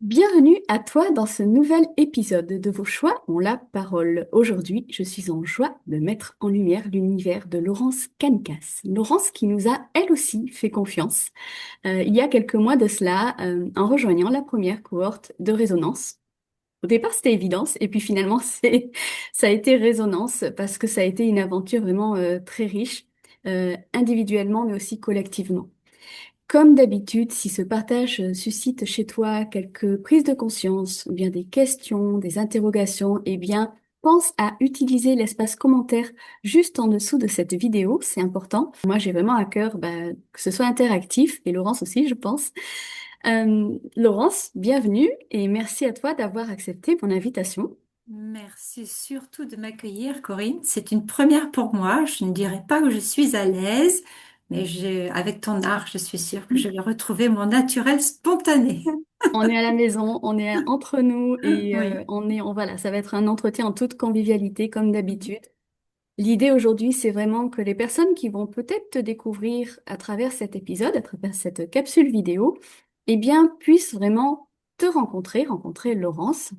Bienvenue à toi dans ce nouvel épisode de Vos choix ont la parole. Aujourd'hui, je suis en joie de mettre en lumière l'univers de Laurence Canicas. Laurence qui nous a, elle aussi, fait confiance il y a quelques mois de cela en rejoignant la première cohorte de Résonance. Au départ, c'était évidence et puis finalement, ça a été Résonance parce que ça a été une aventure vraiment très riche, individuellement mais aussi collectivement. Comme d'habitude, si ce partage suscite chez toi quelques prises de conscience ou bien des questions, des interrogations, eh bien, pense à utiliser l'espace commentaire juste en dessous de cette vidéo, c'est important. Moi, j'ai vraiment à cœur que ce soit interactif et Laurence aussi, je pense. Laurence, bienvenue et merci à toi d'avoir accepté mon invitation. Merci surtout de m'accueillir, Corinne. C'est une première pour moi. Je ne dirais pas que je suis à l'aise, mais avec ton art, je suis sûre que je vais retrouver mon naturel spontané. On est à la maison, on est entre nous et Oui. voilà, ça va être un entretien en toute convivialité comme Mhm. d'habitude. L'idée aujourd'hui, c'est vraiment que les personnes qui vont peut-être te découvrir à travers cet épisode, à travers cette capsule vidéo, eh bien, puissent vraiment te rencontrer Laurence,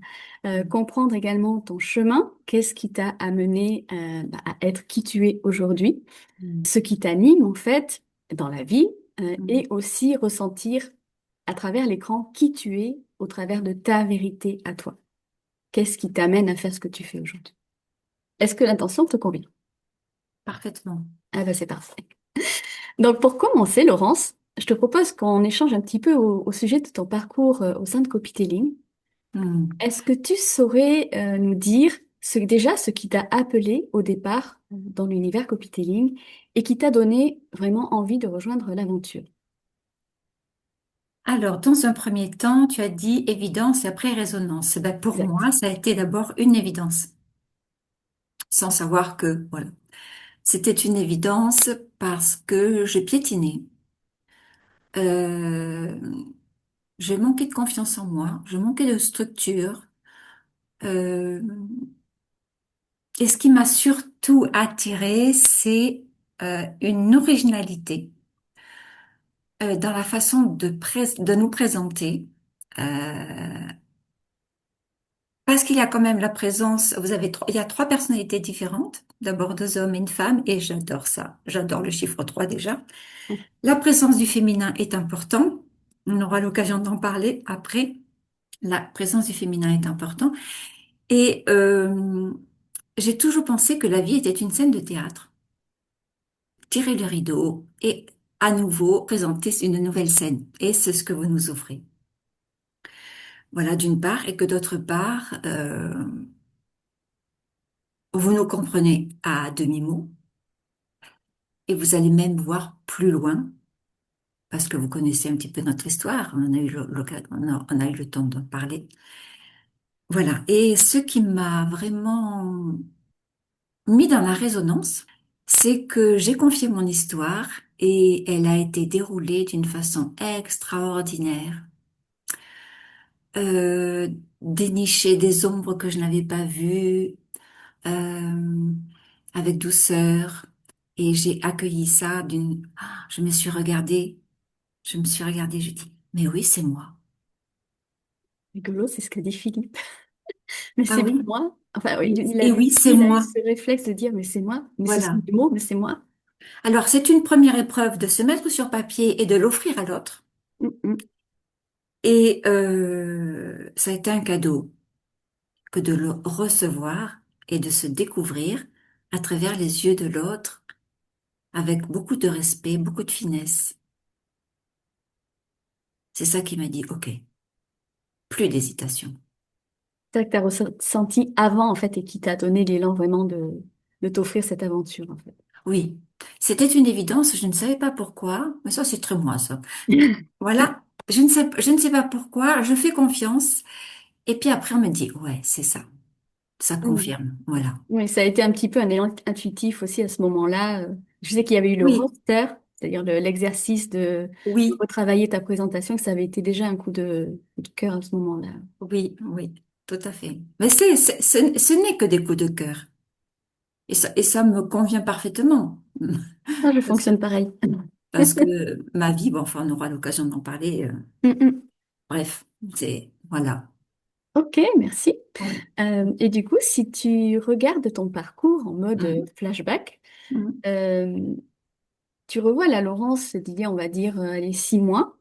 comprendre également ton chemin, qu'est-ce qui t'a amené à être qui tu es aujourd'hui, Mhm. ce qui t'anime en fait dans la vie, Mhm. et aussi ressentir à travers l'écran qui tu es au travers de ta vérité à toi. Qu'est-ce qui t'amène à faire ce que tu fais aujourd'hui? Est-ce que l'intention te convient? Parfaitement. Ah ben c'est parfait. Donc pour commencer, Laurence, je te propose qu'on échange un petit peu au sujet de ton parcours au sein de Copytelling. Mhm. Est-ce que tu saurais nous dire déjà ce qui t'a appelé au départ dans l'univers Copytelling et qui t'a donné vraiment envie de rejoindre l'aventure? Alors, dans un premier temps, tu as dit évidence et après résonance. Ben, pour Exact. moi, ça a été d'abord une évidence, sans savoir que, voilà. C'était une évidence parce que je piétinais. Euh, J'ai manqué de confiance en moi, je manquais de structure. Euh, et ce qui m'a surtout attirée, c'est une originalité dans la façon de nous présenter. Euh, Parce qu'il y a quand même la présence, il y a trois personnalités différentes, d'abord deux hommes et une femme, et j'adore ça. J'adore le chiffre 3 déjà. La présence du féminin est important. On aura l'occasion d'en parler après. La présence du féminin est importante. Et j'ai toujours pensé que la vie était une scène de théâtre. Tirer le rideau et à nouveau présenter une nouvelle scène. Et c'est ce que vous nous offrez. Voilà, d'une part, et que d'autre part, vous nous comprenez à demi-mot et vous allez même voir plus loin parce que vous connaissez un petit peu notre histoire. On a eu l'occasion, on a eu le temps d'en parler. Voilà. Et ce qui m'a vraiment mis dans la résonance, c'est que j'ai confié mon histoire et elle a été déroulée d'une façon extraordinaire. Euh, Dénicher des ombres que je n'avais pas vues, euh, avec douceur. Et j'ai accueilli ça je me suis regardée, je dis, mais oui, c'est moi. Rigolo, c'est ce que dit Philippe. Mais Ah c'est pas oui, moi. Enfin, oui, et oui, c'est il a eu moi. ce réflexe de dire, mais c'est moi. Mais ce sont Voilà. des mots, mais c'est moi. Alors, c'est une première épreuve de se mettre sur papier et de l'offrir à l'autre. Mm, mm. Et ça a été un cadeau que de le recevoir et de se découvrir à travers les yeux de l'autre avec beaucoup de respect, beaucoup de finesse. C'est ça qui m'a dit, OK, plus d'hésitation. C'est ça que tu as ressenti avant, en fait, et qui t'a donné l'élan vraiment de t'offrir cette aventure, en fait. Oui, c'était une évidence, je ne savais pas pourquoi, mais ça c'est très moi ça. Voilà, je ne sais pas pourquoi, je fais confiance et puis après on me dit, ouais, c'est ça, ça Mm. confirme, voilà. Oui, ça a été un petit peu un élan intuitif aussi à ce moment-là. Je sais qu'il y avait eu le Oui, roster, c'est-à-dire l'exercice de oui, retravailler ta présentation, que ça avait été déjà un coup de cœur à ce moment-là. oui, oui, tout à fait. Mais ce n'est que des coups de cœur et ça me convient parfaitement. Ah, je Parce que, fonctionne pareil. parce que ma vie, bon, enfin on aura l'occasion d'en parler, Mm, mm. bref, Voilà. Ok, merci. Oui. Et du coup, si tu regardes ton parcours en mode Mhm. flashback, Mhm. euh, tu revois la Laurence d'il y a, on va dire, les 6 mois.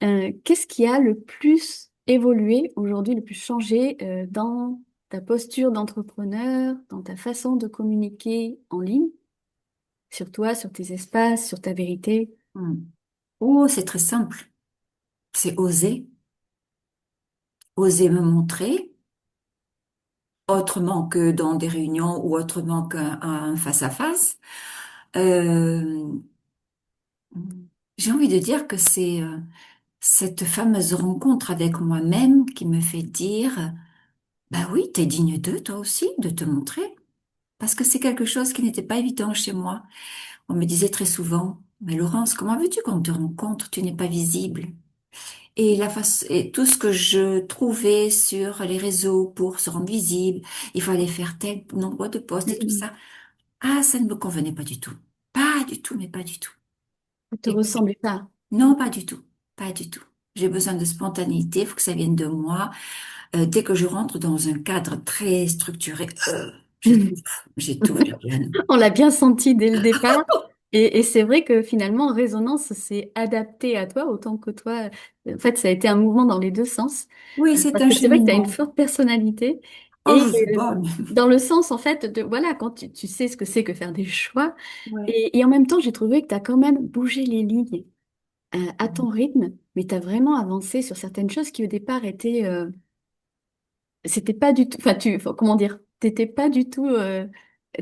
Qu'est-ce qui a le plus évolué aujourd'hui, le plus changé dans ta posture d'entrepreneur, dans ta façon de communiquer en ligne, sur toi, sur tes espaces, sur ta vérité? Mhm. Oh, c'est très simple. C'est oser, oser me montrer autrement que dans des réunions ou autrement qu'un un face-à-face. Euh, j'ai envie de dire que c'est cette fameuse rencontre avec moi-même qui me fait dire, bah oui, t'es digne d'eux, toi aussi, de te montrer. Parce que c'est quelque chose qui n'était pas évident chez moi. On me disait très souvent, mais Laurence, comment veux-tu qu'on te rencontre? Tu n'es pas visible. Et et tout ce que je trouvais sur les réseaux pour se rendre visible, il fallait faire tel nombre de posts et tout Mhm. ça. Ah, ça ne me convenait pas du tout. Pas du tout, mais pas du tout. Ça te Et ressemblait pas. non, pas du tout. Pas du tout. J'ai besoin de spontanéité, il faut que ça vienne de moi. Dès que je rentre dans un cadre très structuré, j'étouffe, Josiane. On l'a bien senti dès le départ. Et c'est vrai que finalement, Résonance s'est adapté à toi autant que toi. En fait, ça a été un mouvement dans les deux sens. Oui, c'est Parce un que c'est vrai que tu as une cheminement. forte personnalité. Oh, Et je suis bonne. dans le sens, en fait, de, voilà, quand tu sais ce que c'est que faire des choix. Ouais. Et en même temps, j'ai trouvé que tu as quand même bougé les lignes à ton rythme, mais tu as vraiment avancé sur certaines choses qui au départ étaient... c'était pas du tout... enfin, comment dire? T'étais pas du tout...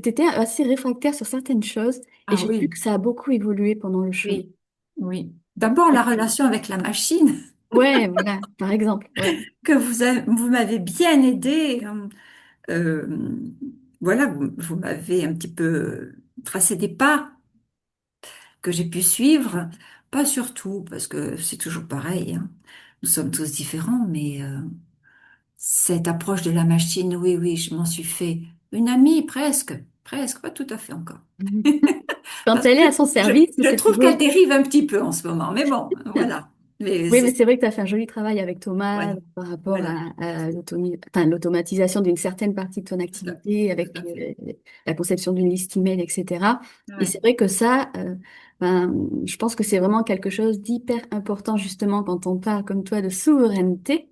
t'étais assez réfractaire sur certaines choses et Ah j'ai vu oui, que ça a beaucoup évolué pendant le chemin. oui, oui. D'abord, la relation avec la machine Ouais, voilà, par exemple, ouais. que vous m'avez bien aidé. Euh, voilà, vous m'avez un petit peu tracé des pas que j'ai pu suivre. Pas surtout, parce que c'est toujours pareil, hein. Nous sommes tous différents, mais cette approche de la machine, oui, oui, je m'en suis fait une amie presque, presque, pas tout à fait encore. Quand Parce elle que est à son je, service, je c'est trouve qu'elle toujours... dérive un petit peu en ce moment, mais bon, voilà. Mais Oui, mais c'est vrai que tu as fait un joli travail avec Thomas ouais, par rapport voilà, à l'automatisation d'une certaine partie de ton tout à, activité, tout avec à fait. la conception d'une liste email, etc. Et Ouais. c'est vrai que ça, je pense que c'est vraiment quelque chose d'hyper important justement quand on parle comme toi de souveraineté,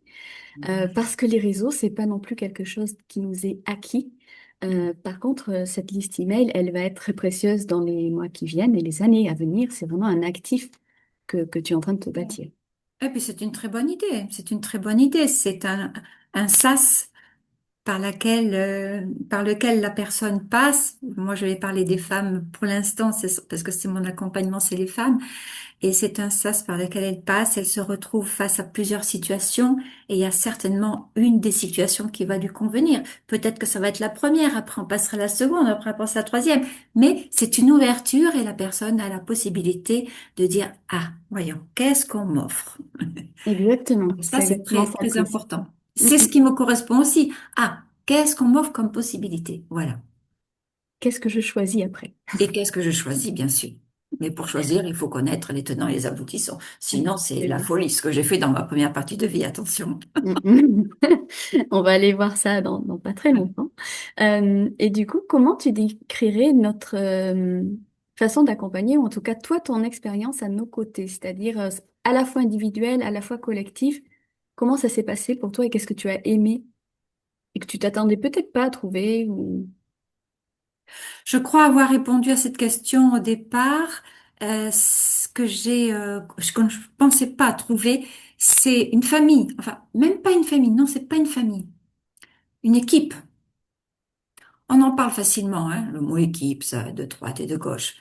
parce que les réseaux, c'est pas non plus quelque chose qui nous est acquis. Par contre, cette liste email, elle va être très précieuse dans les mois qui viennent et les années à venir. C'est vraiment un actif que tu es en train de te bâtir. Et puis c'est une très bonne idée, c'est une très bonne idée. C'est un sas par lequel la personne passe. Moi, je vais parler des femmes pour l'instant, parce que c'est mon accompagnement, c'est les femmes. Et c'est un sas par lequel elles passent. Elles se retrouvent face à plusieurs situations et il y a certainement une des situations qui va lui convenir. Peut-être que ça va être la première, après on passera à la seconde, après on passera à la troisième. Mais c'est une ouverture et la personne a la possibilité de dire, ah, voyons, qu'est-ce qu'on m'offre? Exactement, Ça, c'est c'est exactement très, ça le très principe. important. Mm, C'est ce mm. qui me correspond aussi. Ah, qu'est-ce qu'on m'offre comme possibilité? Voilà. Qu'est-ce que je choisis après? Et qu'est-ce que je choisis, bien sûr. Mais pour choisir, il faut connaître les tenants et les aboutissants. Sinon, c'est la Absolument. folie, ce que j'ai fait dans ma première partie de vie, attention. Mm, mm. On va aller voir ça dans pas très longtemps. Et du coup, comment tu décrirais notre façon d'accompagner, ou en tout cas toi, ton expérience à nos côtés, c'est-à-dire à la fois individuelle, à la fois collective. Comment ça s'est passé pour toi et qu'est-ce que tu as aimé et que tu t'attendais peut-être pas à trouver ou... Je crois avoir répondu à cette question au départ. Ce que que je pensais pas trouver, c'est une famille. Enfin, même pas une famille. Non, c'est pas une famille. Une équipe. On en parle facilement, hein, le mot équipe, ça, de droite et de gauche.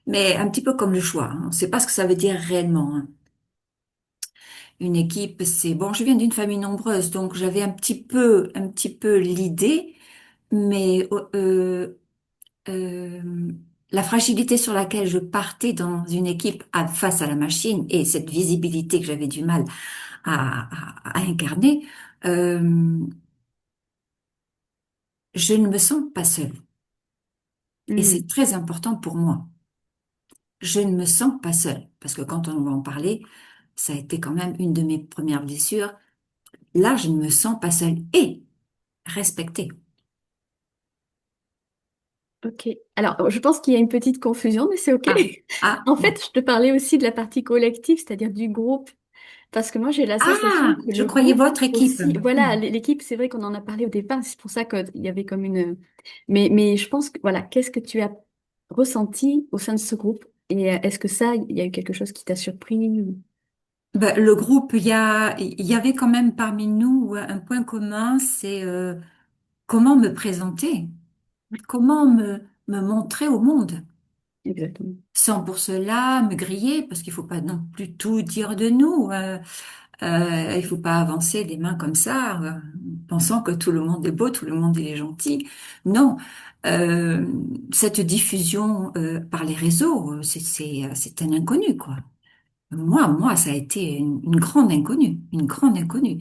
Mais un petit peu comme le choix, hein. On ne sait pas ce que ça veut dire réellement, hein. Une équipe, c'est bon. Je viens d'une famille nombreuse, donc j'avais un petit peu l'idée, mais euh, la fragilité sur laquelle je partais dans une équipe face à la machine et cette visibilité que j'avais du mal à incarner, euh, je ne me sens pas seule. Et Hmm. c'est très important pour moi. Je ne me sens pas seule, parce que quand on va en parler, ça a été quand même une de mes premières blessures. là, je ne me sens pas seule et respectée. Ok. Alors, je pense qu'il y a une petite confusion, mais c'est ok. Ah, ah, En bon. fait, je te parlais aussi de la partie collective, c'est-à-dire du groupe. Parce que moi, j'ai la sensation Ah, que je le croyais groupe votre équipe. aussi, voilà, l'équipe, c'est vrai qu'on en a parlé au départ, c'est pour ça qu'il y avait comme une... mais je pense que, voilà, qu'est-ce que tu as ressenti au sein de ce groupe? Et est-ce que ça, il y a eu quelque chose qui t'a surpris? Ben, le groupe, il y avait quand même parmi nous un point commun, c'est comment me présenter, comment me montrer au monde, Exactement. sans pour cela me griller, parce qu'il faut pas non plus tout dire de nous. Il faut pas avancer les mains comme ça, pensant que tout le monde est beau, tout le monde est gentil. Non, euh, cette diffusion par les réseaux, c'est un inconnu, quoi. Moi, ça a été une grande inconnue, une grande inconnue.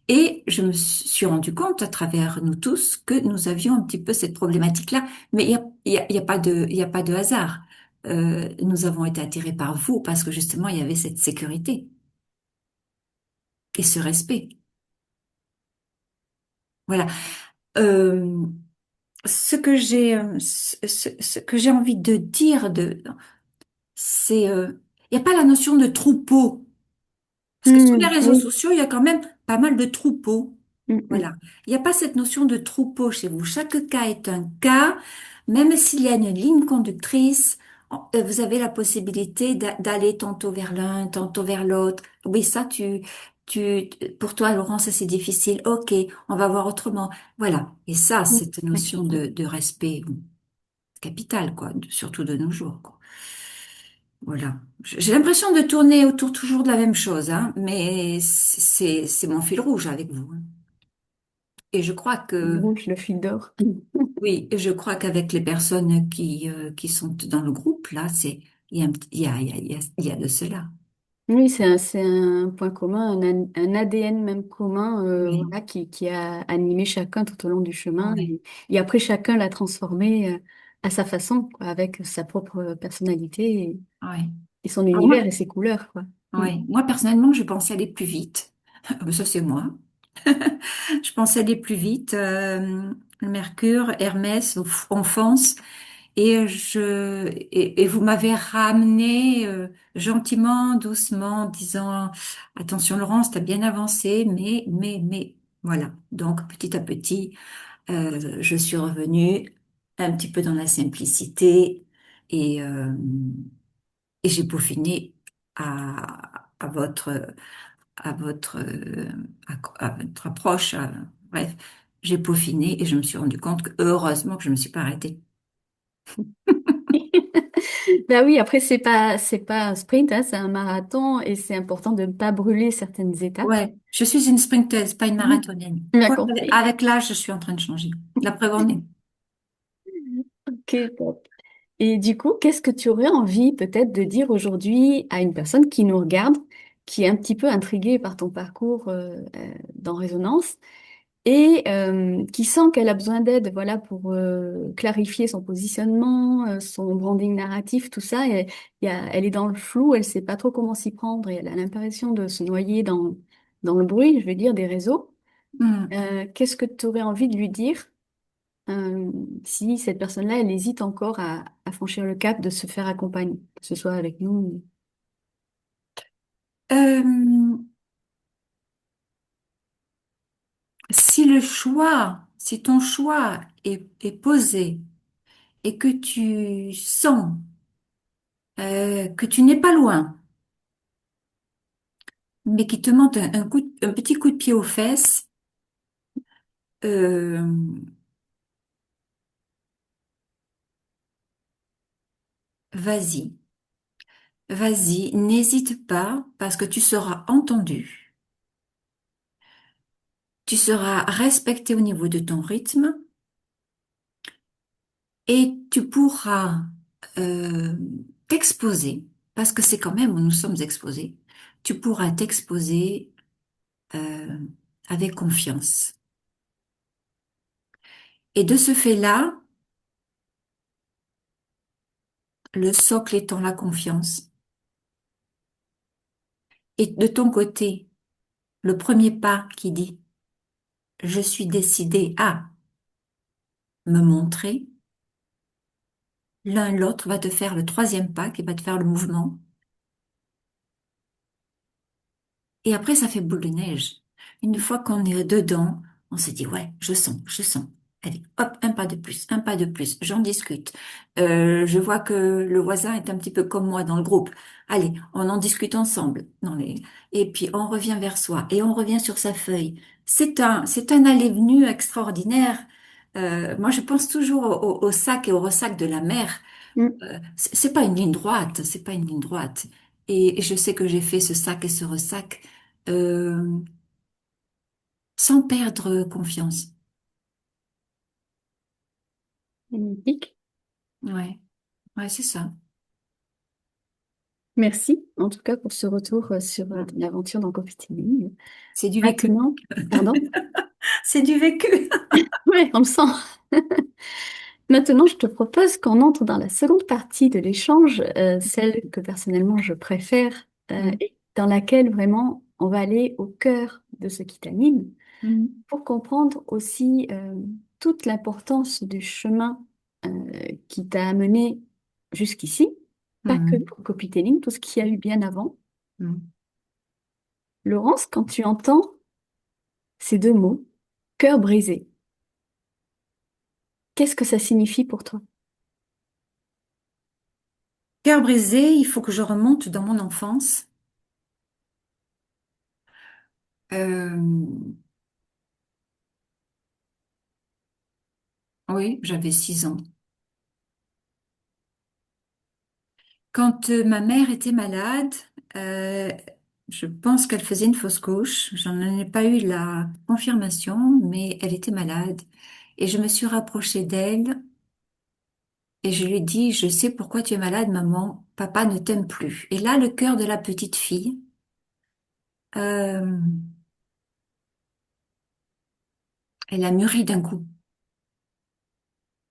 Et je me suis rendu compte à travers nous tous que nous avions un petit peu cette problématique-là. Mais il y a pas il y a pas de hasard. Nous avons été attirés par vous parce que justement, il y avait cette sécurité et ce respect. Voilà. Euh, ce que j'ai envie de dire c'est, il n'y a pas la notion de troupeau. Parce que sur les réseaux Oui. sociaux, il y a quand même pas mal de troupeaux. Mm. Voilà. Il n'y a pas cette notion de troupeau chez vous. Chaque cas est un cas. Même s'il y a une ligne conductrice, vous avez la possibilité d'aller tantôt vers l'un, tantôt vers l'autre. Oui, ça, pour toi, Laurent, ça c'est difficile. Ok, on va voir autrement. Voilà. Et ça, Mm. cette Ouais. notion de respect capital, quoi, surtout de nos jours, quoi. Voilà. J'ai l'impression de tourner autour toujours de la même chose, hein, mais c'est mon fil rouge avec vous, hein. Et je crois Le que, rouge, le fil d'or. oui, je crois qu'avec les personnes qui sont dans le groupe, là, il y a, un petit- il y a de cela. Oui, c'est un point commun, un ADN même commun, Oui, voilà, qui a animé chacun tout au long du chemin. ouais, Et après, chacun l'a transformé à sa façon, quoi, avec sa propre personnalité ouais. et son Alors moi, univers et ses couleurs, quoi. Mm. ouais. Moi, personnellement, je pensais aller plus vite. Ça, c'est moi. Je pensais aller plus vite. Mercure, Hermès, on fonce. Et vous m'avez ramené gentiment, doucement, en disant, attention Laurence, t'as bien avancé, mais, voilà. Donc petit à petit, je suis revenue un petit peu dans la simplicité et, euh, et j'ai peaufiné à à votre approche. Bref, j'ai peaufiné et je me suis rendu compte que heureusement que je me suis pas arrêtée. Bah oui, après, c'est pas un sprint, hein, c'est un marathon et c'est important de ne pas brûler certaines étapes. Ouais, je suis une sprinteuse, pas une Mm. marathonienne. Bien Quoi, compris. avec l'âge, je suis en train de changer. La preuve en est. Ok, top. Et du coup, qu'est-ce que tu aurais envie peut-être de dire aujourd'hui à une personne qui nous regarde, qui est un petit peu intriguée par ton parcours dans Résonance et qui sent qu'elle a besoin d'aide, voilà, pour clarifier son positionnement, son branding narratif, tout ça. Et elle est dans le flou, elle sait pas trop comment s'y prendre et elle a l'impression de se noyer dans le bruit, je veux dire, des réseaux. Hmm. Qu'est-ce que tu aurais envie de lui dire? Si cette personne-là, elle hésite encore à franchir le cap de se faire accompagner, que ce soit avec nous. Euh, si ton choix est posé et que tu sens que tu n'es pas loin, mais qu'il te manque un petit coup de pied aux fesses, euh, vas-y, vas-y, n'hésite pas parce que tu seras entendu, tu seras respecté au niveau de ton rythme. Et tu pourras t'exposer, parce que c'est quand même où nous sommes exposés, tu pourras t'exposer euh, avec confiance. Et de ce fait-là, le socle étant la confiance, et de ton côté, le premier pas qui dit je suis décidé à me montrer, l'un l'autre va te faire le troisième pas qui va te faire le mouvement. Et après, ça fait boule de neige. Une fois qu'on est dedans, on se dit, ouais, je sens, je sens. Allez, hop, un pas de plus, j'en discute. Je vois que le voisin est un petit peu comme moi dans le groupe. Allez, on en discute ensemble. Non, mais... Et puis, on revient vers soi et on revient sur sa feuille. C'est un aller-venu extraordinaire. Moi, je pense toujours au sac et au ressac de la mer. Mm. C'est pas une ligne droite, c'est pas une ligne droite. Et je sais que j'ai fait ce sac et ce ressac euh, sans perdre confiance. Magnifique. Ouais, ouais, c'est ça. Merci, en tout cas, pour ce retour sur ton aventure dans Coffee Telling. C'est du vécu. Maintenant, pardon? C'est du vécu. Ouais, on le sent. Maintenant, je te propose qu'on entre dans la seconde partie de l'échange, celle que personnellement je préfère, Mm, et dans laquelle vraiment on va aller au cœur de ce qui t'anime, mm, pour comprendre aussi toute l'importance du chemin qui t'a amené jusqu'ici, pas que mm, pour Copytelling, tout ce qu'il y a eu bien avant. mm. Laurence, quand tu entends ces deux mots, cœur brisé, qu'est-ce que ça signifie pour toi? Cœur brisé, il faut que je remonte dans mon enfance. Euh, oui, j'avais 6 ans. Quand ma mère était malade, euh, je pense qu'elle faisait une fausse couche. J'en ai pas eu la confirmation, mais elle était malade. Et je me suis rapprochée d'elle et je lui ai dit, je sais pourquoi tu es malade, maman. Papa ne t'aime plus. Et là, le cœur de la petite fille, euh, elle a mûri d'un coup.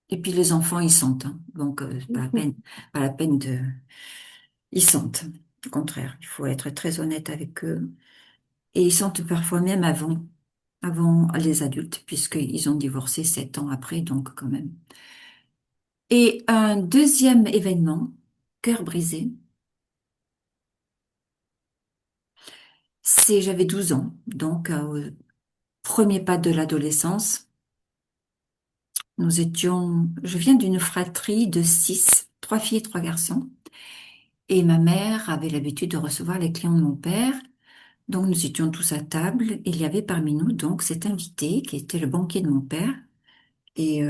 Et puis les enfants, ils sentent, hein. Donc, c'est pas la Mhm. peine, pas la peine de, ils sentent. Au contraire, il faut être très honnête avec eux. Et ils sentent parfois même avant les adultes, puisqu'ils ont divorcé 7 ans après, donc quand même. Et un deuxième événement, cœur brisé, j'avais 12 ans, donc premier pas de l'adolescence. Je viens d'une fratrie de 6, 3 filles et 3 garçons. Et ma mère avait l'habitude de recevoir les clients de mon père. Donc nous étions tous à table. Et il y avait parmi nous donc cet invité qui était le banquier de mon père. Et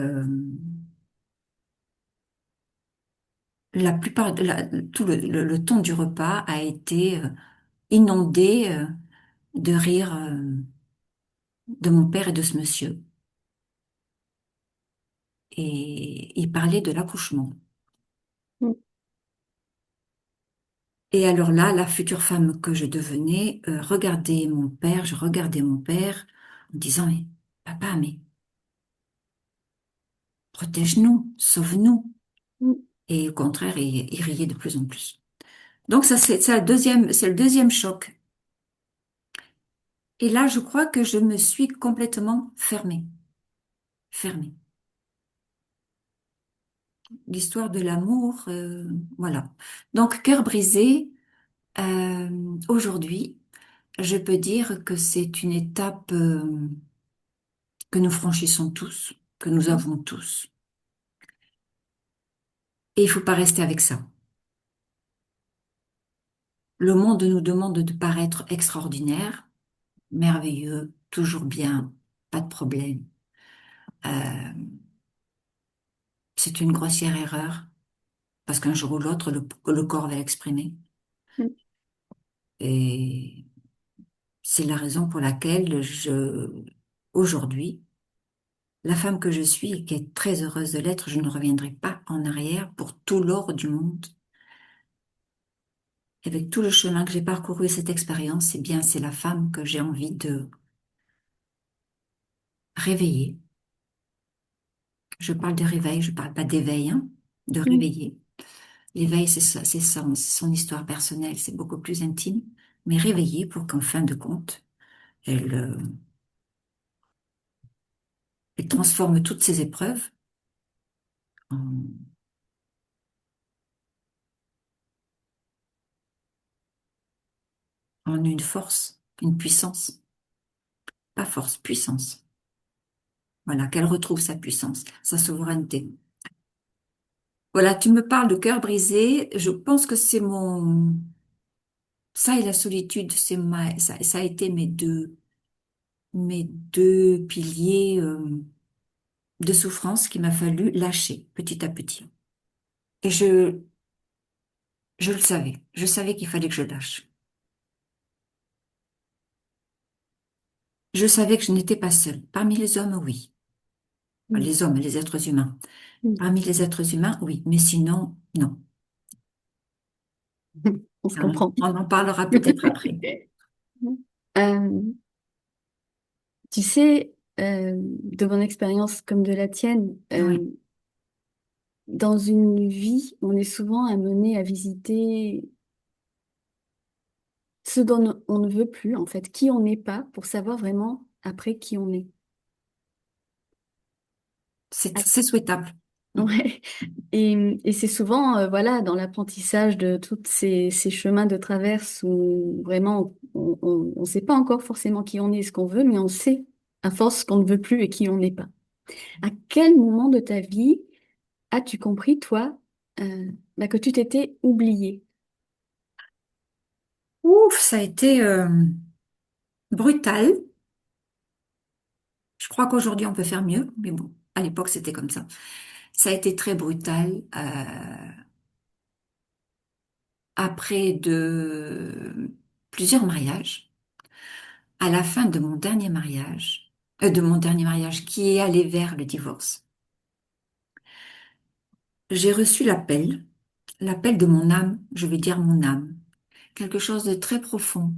la plupart tout le temps du repas a été inondé de rire de mon père et de ce monsieur. Et il parlait de l'accouchement. Et alors là, la future femme que je devenais je regardais mon père en disant, mais papa, mais protège-nous, sauve-nous. Mhm. Et au contraire, il riait de plus en plus. Donc ça, c'est le deuxième choc. Et là, je crois que je me suis complètement fermée. L'histoire de l'amour, voilà. Donc, cœur brisé, aujourd'hui, je peux dire que c'est une étape que nous franchissons tous, que nous avons tous. Et il faut pas rester avec ça. Le monde nous demande de paraître extraordinaire, merveilleux, toujours bien, pas de problème. Euh, c'est une grossière erreur, parce qu'un jour ou l'autre, le corps va l'exprimer. Mhm. Et c'est la raison pour laquelle aujourd'hui, la femme que je suis, et qui est très heureuse de l'être, je ne reviendrai pas en arrière pour tout l'or du monde. Avec tout le chemin que j'ai parcouru et cette expérience, eh bien, c'est la femme que j'ai envie de réveiller. Je parle de réveil, je parle pas d'éveil, hein, de Mhm. réveiller. L'éveil, c'est son histoire personnelle, c'est beaucoup plus intime, mais réveiller pour qu'en fin de compte, Elle, elle transforme toutes ces épreuves en, en une force, une puissance. Pas force, puissance. Voilà, qu'elle retrouve sa puissance, sa souveraineté. Voilà, tu me parles de cœur brisé. Je pense que c'est mon... Ça et la solitude, ça a été mes deux piliers de souffrance qu'il m'a fallu lâcher petit à petit. Et je le savais. Je savais qu'il fallait que je lâche. Je savais que je n'étais pas seule. Parmi les hommes, oui. Enfin, Mm. les hommes, les êtres humains. Mm. Parmi les êtres humains, oui. Mais sinon, non. On se comprend. On en parlera peut-être après. Euh, Tu sais, de mon expérience comme de la tienne, Oui, dans une vie, on est souvent amené à visiter ce dont on ne veut plus, en fait, qui on n'est pas, pour savoir vraiment après qui on est. Ah, c'est souhaitable. Mm. ouais. Et c'est souvent, voilà, dans l'apprentissage de tous ces chemins de traverse où vraiment on ne sait pas encore forcément qui on est et ce qu'on veut, mais on sait à force ce qu'on ne veut plus et qui on n'est pas. À quel moment de ta vie as-tu compris, toi, bah, que tu t'étais oublié? Ouf, ça a été brutal. Je crois qu'aujourd'hui on peut faire mieux, mais bon, à l'époque c'était comme ça. Ça a été très brutal. Après de plusieurs mariages, à la fin de mon dernier mariage qui est allé vers le divorce, j'ai reçu l'appel de mon âme, je vais dire mon âme, quelque chose de très profond.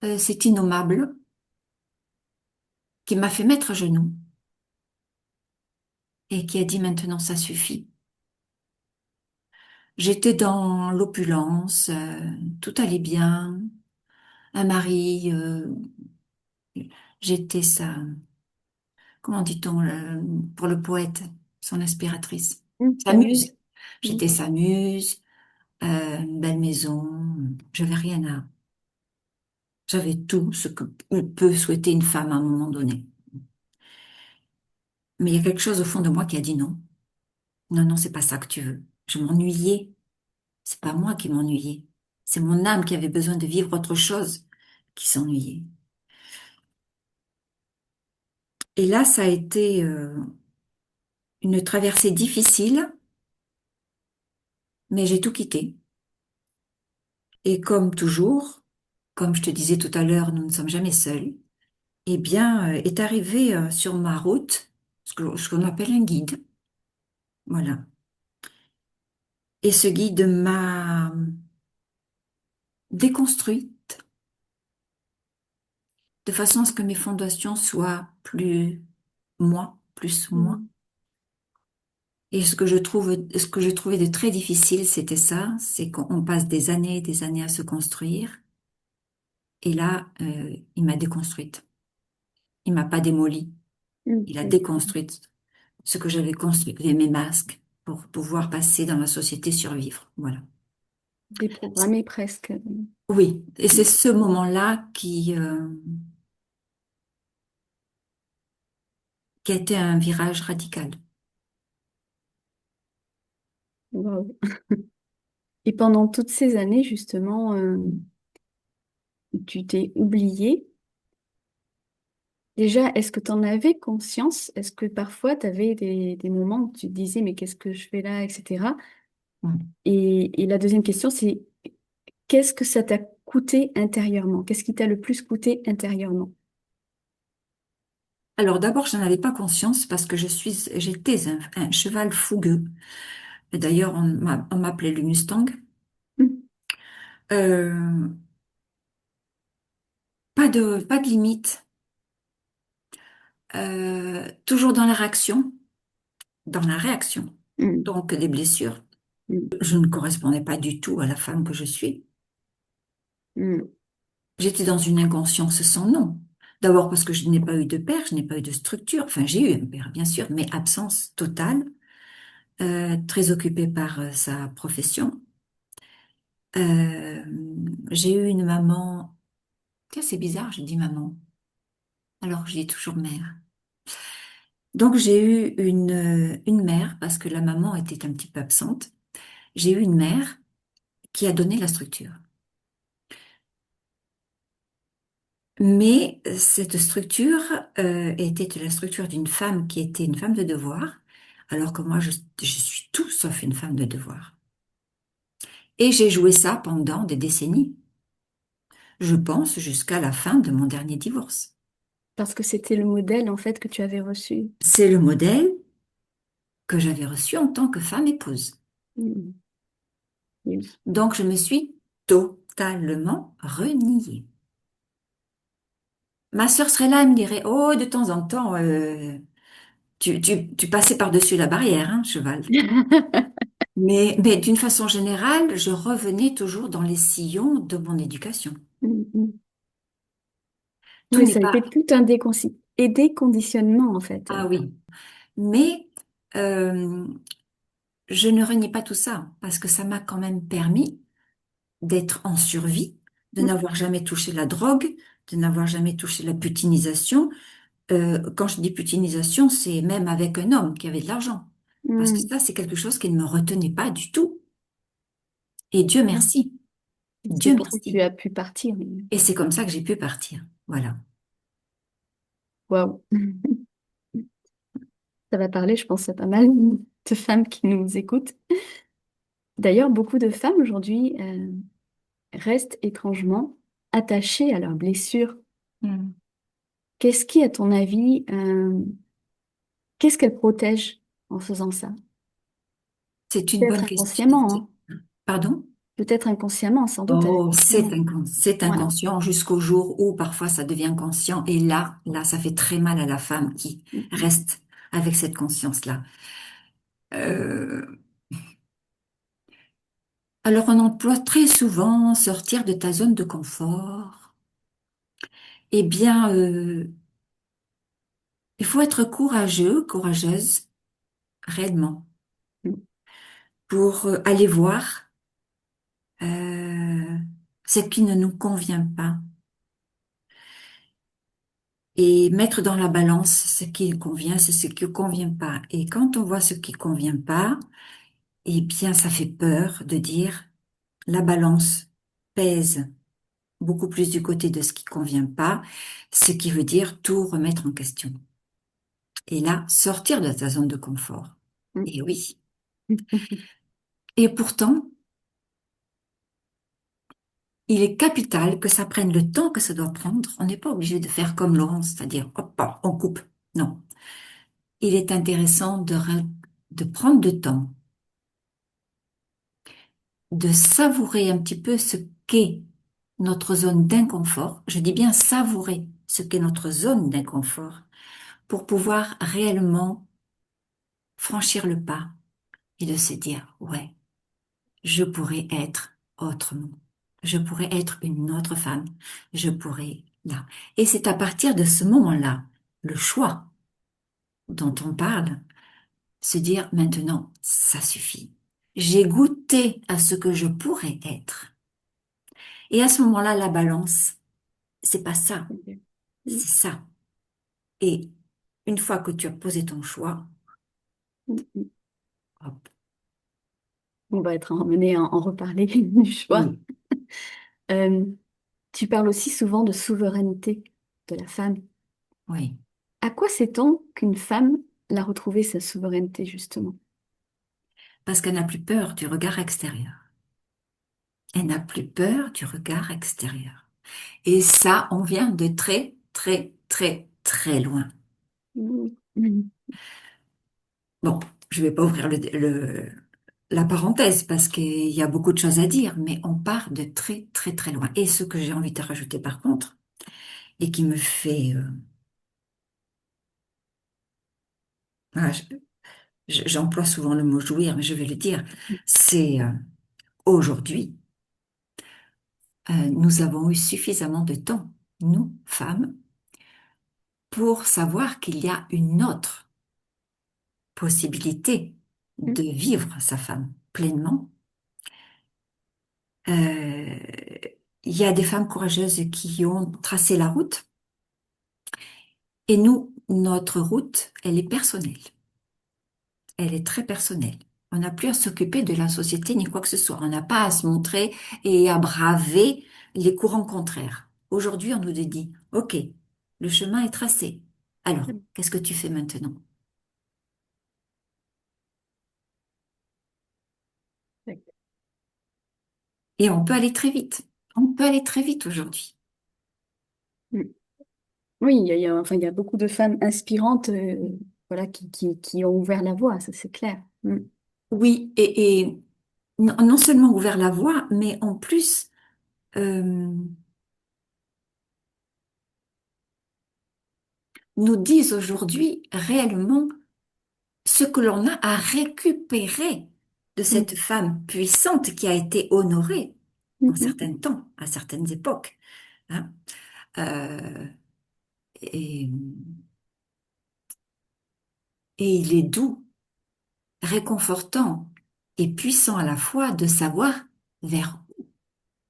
C'est innommable, qui m'a fait mettre à genoux et qui a dit maintenant ça suffit. J'étais dans l'opulence, tout allait bien, un mari, j'étais sa, comment dit-on, pour le poète, son inspiratrice, sa muse. T'amuses? Mm. J'étais sa muse, une belle maison, j'avais rien à, j'avais tout ce que peut souhaiter une femme à un moment donné. Mais il y a quelque chose au fond de moi qui a dit non. Non, non, c'est pas ça que tu veux. Je m'ennuyais. C'est pas moi qui m'ennuyais. C'est mon âme qui avait besoin de vivre autre chose qui s'ennuyait. Et là, ça a été une traversée difficile, mais j'ai tout quitté. Et comme toujours, comme je te disais tout à l'heure, nous ne sommes jamais seuls. Eh bien, est arrivé sur ma route ce qu'on appelle un guide. Voilà. Et ce guide m'a déconstruite de façon à ce que mes fondations soient plus moi, plus moi. Mm. Et ce que je trouvais de très difficile, c'était ça, c'est qu'on passe des années à se construire. Et là, il m'a déconstruite. Il m'a pas démolie. Mm. Il a Oui. déconstruite ce que j'avais construit, mes masques, pour pouvoir passer dans la société, survivre. Voilà. Déprogrammé presque. Oui, et c'est Mm. ce moment-là qui a été un virage radical. Wow. Et pendant toutes ces années, justement, tu t'es oublié. Déjà, est-ce que tu en avais conscience? Est-ce que parfois tu avais des moments où tu te disais, mais qu'est-ce que je fais là, etc. Mm. Et la deuxième question, c'est qu'est-ce que ça t'a coûté intérieurement? Qu'est-ce qui t'a le plus coûté intérieurement? Alors d'abord, je n'en avais pas conscience parce que j'étais un cheval fougueux. Et d'ailleurs, on m'appelait le Mustang. Mm. Euh, pas de limite. Toujours dans la réaction. Mm. Donc des blessures. Mm. Je ne correspondais pas du tout à la femme que je suis. Mm. J'étais dans une inconscience sans nom. D'abord parce que je n'ai pas eu de père, je n'ai pas eu de structure. Enfin, j'ai eu un père, bien sûr, mais absence totale, très occupé par sa profession. Euh, j'ai eu une maman. Tiens, c'est bizarre, je dis maman, alors que je dis toujours mère. Donc j'ai eu une mère, parce que la maman était un petit peu absente. J'ai eu une mère qui a donné la structure. Mais cette structure était la structure d'une femme qui était une femme de devoir, alors que moi, je suis tout sauf une femme de devoir. Et j'ai joué ça pendant des décennies, je pense jusqu'à la fin de mon dernier divorce. Parce que c'était le modèle, en fait, que tu avais reçu. C'est le modèle que j'avais reçu en tant que femme épouse. Mm. Oui. Donc, je me suis totalement reniée. Ma sœur serait là, elle me dirait, oh, de temps en temps, tu passais par-dessus la barrière, hein, cheval. Mais d'une façon générale, je revenais toujours dans les sillons de mon éducation. Mm, mm. Tout Oui, n'est ça a été pas... tout un déconditionnement, en fait. Ah oui. Mais euh, je ne renie pas tout ça parce que ça m'a quand même permis d'être en survie, de Mm, n'avoir jamais touché la drogue, de n'avoir jamais touché la putinisation. Quand je dis putinisation, c'est même avec un homme qui avait de l'argent. Parce que mm. ça, c'est quelque chose qui ne me retenait pas du tout. Et Dieu merci. C'est Dieu pour ça que tu merci. as pu partir. Et c'est comme ça que j'ai pu partir. Voilà. Waouh. Ça va parler, je pense, à pas mal de femmes qui nous écoutent. D'ailleurs, beaucoup de femmes aujourd'hui restent étrangement attachées à leurs blessures. Hmm. Qu'est-ce qui, à ton avis, qu'est-ce qu'elles protègent en faisant ça? C'est une Peut-être bonne question. inconsciemment, hein. Pardon? Peut-être inconsciemment, sans doute, elles Oh, font. c'est Ouais. inconscient jusqu'au jour où parfois ça devient conscient. Et là, ça fait très mal à la femme qui Mm, mm, reste avec cette conscience-là. Euh, alors, on emploie très souvent sortir de ta zone de confort. Eh bien, il faut être courageux, courageuse, réellement, mm, pour aller voir ce qui ne nous convient pas et mettre dans la balance ce qui convient, c'est ce qui ne convient pas. Et quand on voit ce qui convient pas, eh bien, ça fait peur de dire la balance pèse beaucoup plus du côté de ce qui convient pas, ce qui veut dire tout remettre en question. Et là, sortir de ta zone de confort. mm, Et oui. mm. Et pourtant, il est capital que ça prenne le temps que ça doit prendre. On n'est pas obligé de faire comme Laurence, c'est-à-dire, hop, hop, on coupe. Non. Il est intéressant de prendre le temps, de savourer un petit peu ce qu'est notre zone d'inconfort. Je dis bien savourer ce qu'est notre zone d'inconfort pour pouvoir réellement franchir le pas et de se dire, ouais, je pourrais être autrement. Je pourrais être une autre femme. Je pourrais là. Et c'est à partir de ce moment-là, le choix dont on parle, se dire maintenant, ça suffit. J'ai goûté à ce que je pourrais être. Et à ce moment-là, la balance, c'est pas ça, Ok. Mm, c'est ça. Et une fois que tu as posé ton choix, mm, mm. hop, On va être emmené à en reparler du choix. oui, Euh, Tu parles aussi souvent de souveraineté de la femme. oui. À quoi sait-on qu'une femme l'a retrouvée, sa souveraineté, justement? Parce qu'elle n'a plus peur du regard extérieur. Elle n'a plus peur du regard extérieur. Et ça, on vient de très, très, très, très loin. Mm, mm, Bon, je vais pas ouvrir la parenthèse parce qu'il y a beaucoup de choses à dire, mais on part de très, très, très loin. Et ce que j'ai envie de rajouter par contre, et qui me fait, voilà, j'emploie souvent le mot jouir, mais je vais le dire, c'est aujourd'hui, nous avons eu suffisamment de temps, nous, femmes, pour savoir qu'il y a une autre possibilité de vivre sa femme pleinement. Euh, il y a des femmes courageuses qui ont tracé la route et nous, notre route, elle est personnelle. Elle est très personnelle. On n'a plus à s'occuper de la société ni quoi que ce soit. On n'a pas à se montrer et à braver les courants contraires. Aujourd'hui, on nous dit, OK, le chemin est tracé. Alors, qu'est-ce que tu fais maintenant? Et on peut aller très vite. On peut aller très vite aujourd'hui. Mm. Oui, enfin, il y a beaucoup de femmes inspirantes voilà, qui ont ouvert la voie, ça c'est clair. Mm. Oui, et non seulement ouvert la voie, mais en plus, euh, nous disent aujourd'hui réellement ce que l'on a à récupérer de cette Mm. femme puissante qui a été honorée Mm, en mm, certains temps, à certaines époques. Hein. Euh, et, et il est doux, réconfortant et puissant à la fois de savoir vers où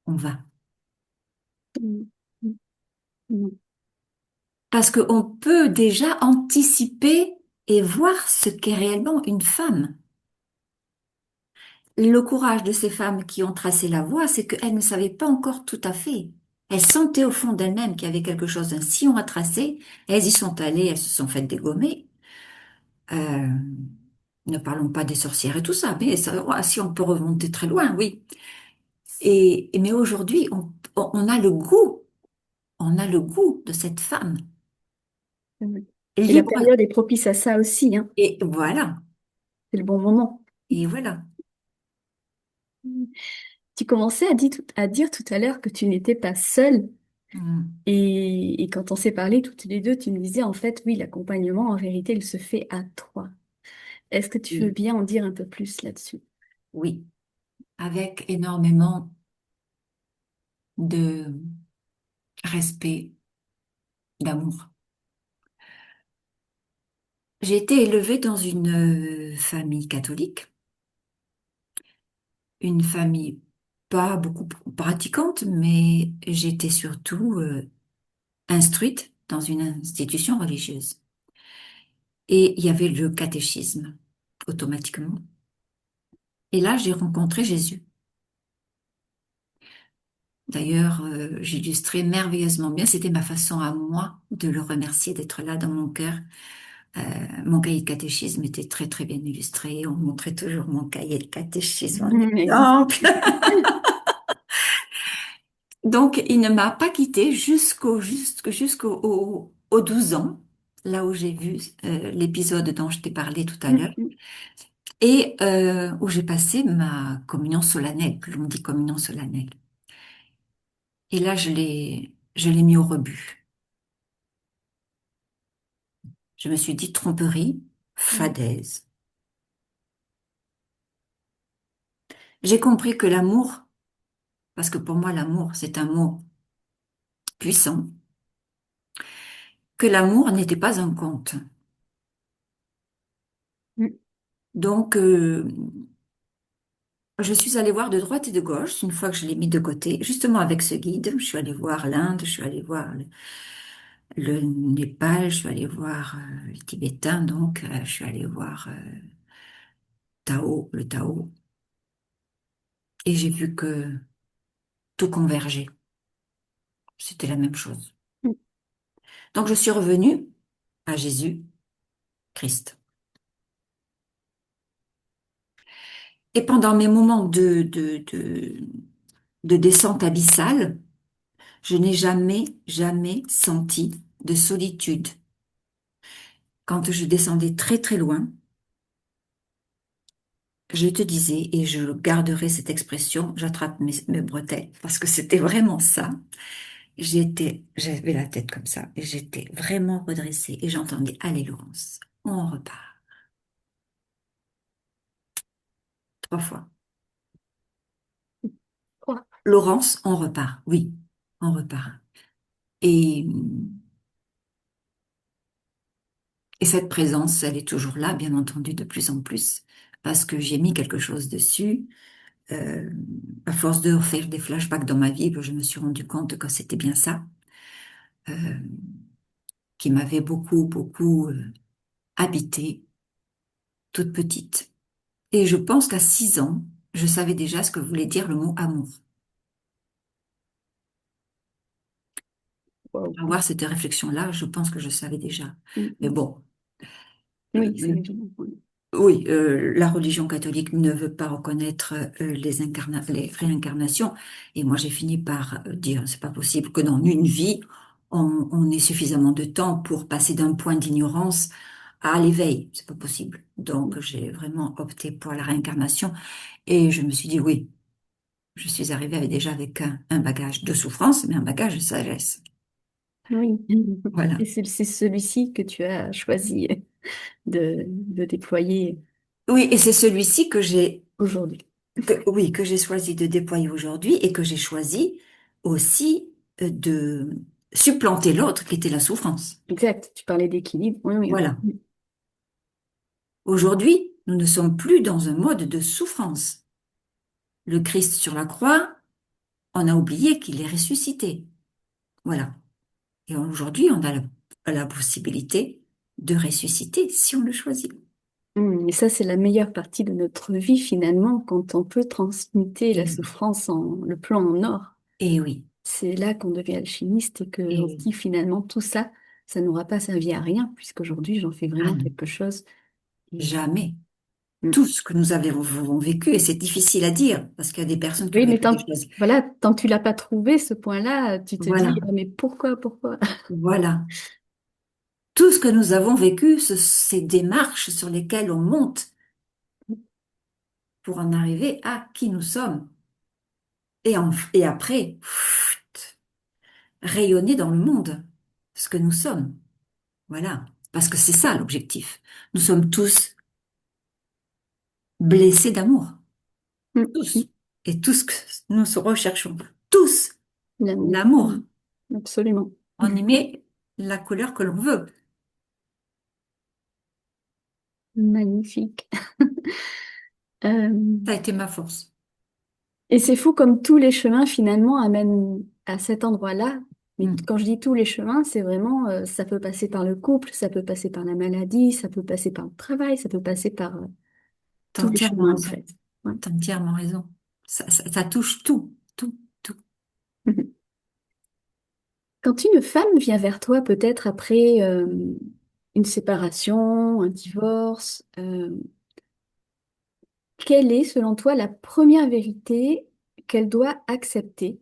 on va. mm, mm, mm. Parce qu'on peut déjà anticiper et voir ce qu'est réellement une femme. Le courage de ces femmes qui ont tracé la voie, c'est qu'elles ne savaient pas encore tout à fait. Elles sentaient au fond d'elles-mêmes qu'il y avait quelque chose d'un sillon à tracer. Elles y sont allées, elles se sont faites dégommer. Euh, ne parlons pas des sorcières et tout ça, mais ça, ouais, si on peut remonter très loin, oui. Mais aujourd'hui, on a le goût, on a le goût de cette femme Mm. Et la libre. période est propice à ça aussi, hein. Et voilà, C'est le bon moment. et voilà. Mm. Tu commençais à dire tout à l'heure que tu n'étais pas seule. Mm. Et quand on s'est parlé toutes les deux, tu me disais en fait, oui, l'accompagnement, en vérité, il se fait à trois. Est-ce que tu veux Oui, bien en dire un peu plus là-dessus? oui, avec énormément de respect, d'amour. J'ai été élevée dans une famille catholique, une famille pas beaucoup pratiquante, mais j'étais surtout instruite dans une institution religieuse. Et il y avait le catéchisme, automatiquement. Et là, j'ai rencontré Jésus. D'ailleurs, j'illustrais merveilleusement bien, c'était ma façon à moi de le remercier d'être là dans mon cœur. Euh, Mon cahier de catéchisme était très très bien illustré. On montrait toujours mon cahier de catéchisme en exemple. Donc, il ne m'a pas quittée jusqu'aux 12 ans, là où j'ai vu l'épisode dont je t'ai parlé tout à l'heure, et où j'ai passé ma communion solennelle, que l'on dit communion solennelle. Et là, je l'ai mis au rebut. Je me suis dit tromperie, fadaise. J'ai compris que l'amour, parce que pour moi l'amour c'est un mot puissant, que l'amour n'était pas un conte. Donc, je suis allée voir de droite et de gauche, une fois que je l'ai mis de côté, justement avec ce guide. Je suis allée voir l'Inde, je suis allée voir le Népal, je suis allée voir le Tibétain, donc je suis allée voir Tao, le Tao, et j'ai vu que tout convergeait. C'était la même chose. Donc, je suis revenue à Jésus-Christ. Et pendant mes moments de descente abyssale, je n'ai jamais, jamais senti de solitude. Quand je descendais très très loin, je te disais, et je garderai cette expression, j'attrape mes bretelles, parce que c'était vraiment ça. J'avais la tête comme ça, et j'étais vraiment redressée, et j'entendais, allez Laurence, on repart. 3 fois. Laurence, on repart. Oui, on repart. Et, et cette présence, elle est toujours là, bien entendu, de plus en plus, parce que j'ai mis quelque chose dessus. Euh, à force de refaire des flashbacks dans ma vie, je me suis rendu compte que c'était bien ça, euh, qui m'avait beaucoup, beaucoup habité toute petite. Et je pense qu'à 6 ans, je savais déjà ce que voulait dire le mot amour. Wow. Avoir cette réflexion-là, je pense que je savais déjà. Mm, Mais mm. bon, Oui, c'est euh, évident. Oui. oui, la religion catholique ne veut pas reconnaître les réincarnations. Et moi, j'ai fini par dire, c'est pas possible que dans une vie, on ait suffisamment de temps pour passer d'un point d'ignorance à l'éveil. C'est pas possible. Donc, j'ai vraiment opté pour la réincarnation. Et je me suis dit, oui, je suis arrivée déjà avec un bagage de souffrance, mais un bagage de sagesse. Oui. Voilà. Et c'est celui-ci que tu as choisi de déployer Oui, et c'est celui-ci que aujourd'hui. oui, que j'ai choisi de déployer aujourd'hui et que j'ai choisi aussi de supplanter l'autre qui était la souffrance. Exact, tu parlais d'équilibre. Oui, oui, Voilà. oui. Aujourd'hui, nous ne sommes plus dans un mode de souffrance. Le Christ sur la croix, on a oublié qu'il est ressuscité. Voilà. Et aujourd'hui, on a la possibilité de ressusciter si on le choisit. Et ça, c'est la meilleure partie de notre vie finalement, quand on peut transmuter la Et oui, souffrance en le plan en or. et oui, C'est là qu'on devient alchimiste et que et on se oui. dit finalement tout ça, ça n'aura pas servi à rien, puisqu'aujourd'hui j'en fais Ah vraiment non, quelque chose. Et, jamais. mm. Tout ce que nous avons vécu, et c'est difficile à dire, parce qu'il y a des personnes qui ont Oui, mais vécu des tant, choses. voilà, tant que tu l'as pas trouvé, ce point-là, tu te dis, Voilà, ah, mais pourquoi, pourquoi? voilà. Tout ce que nous avons vécu, ces démarches sur lesquelles on monte pour en arriver à qui nous sommes. Et après, rayonner dans le monde ce que nous sommes. Voilà. Parce que c'est ça l'objectif. Nous sommes tous blessés d'amour. Mm, mm. Tous. Et tout ce que nous recherchons. Tous. L'amour, L'amour. mm, absolument. On y met la couleur que l'on veut. Magnifique. Euh, Ça a été ma force. et c'est fou comme tous les chemins finalement amènent à cet endroit-là. Mais Hmm. quand je dis tous les chemins, c'est vraiment, ça peut passer par le couple, ça peut passer par la maladie, ça peut passer par le travail, ça peut passer par T'as tous les entièrement chemins en raison. fait. Ouais. T'as entièrement raison. Ça touche tout, tout, tout. Quand une femme vient vers toi, peut-être après une séparation, un divorce, quelle est, selon toi, la première vérité qu'elle doit accepter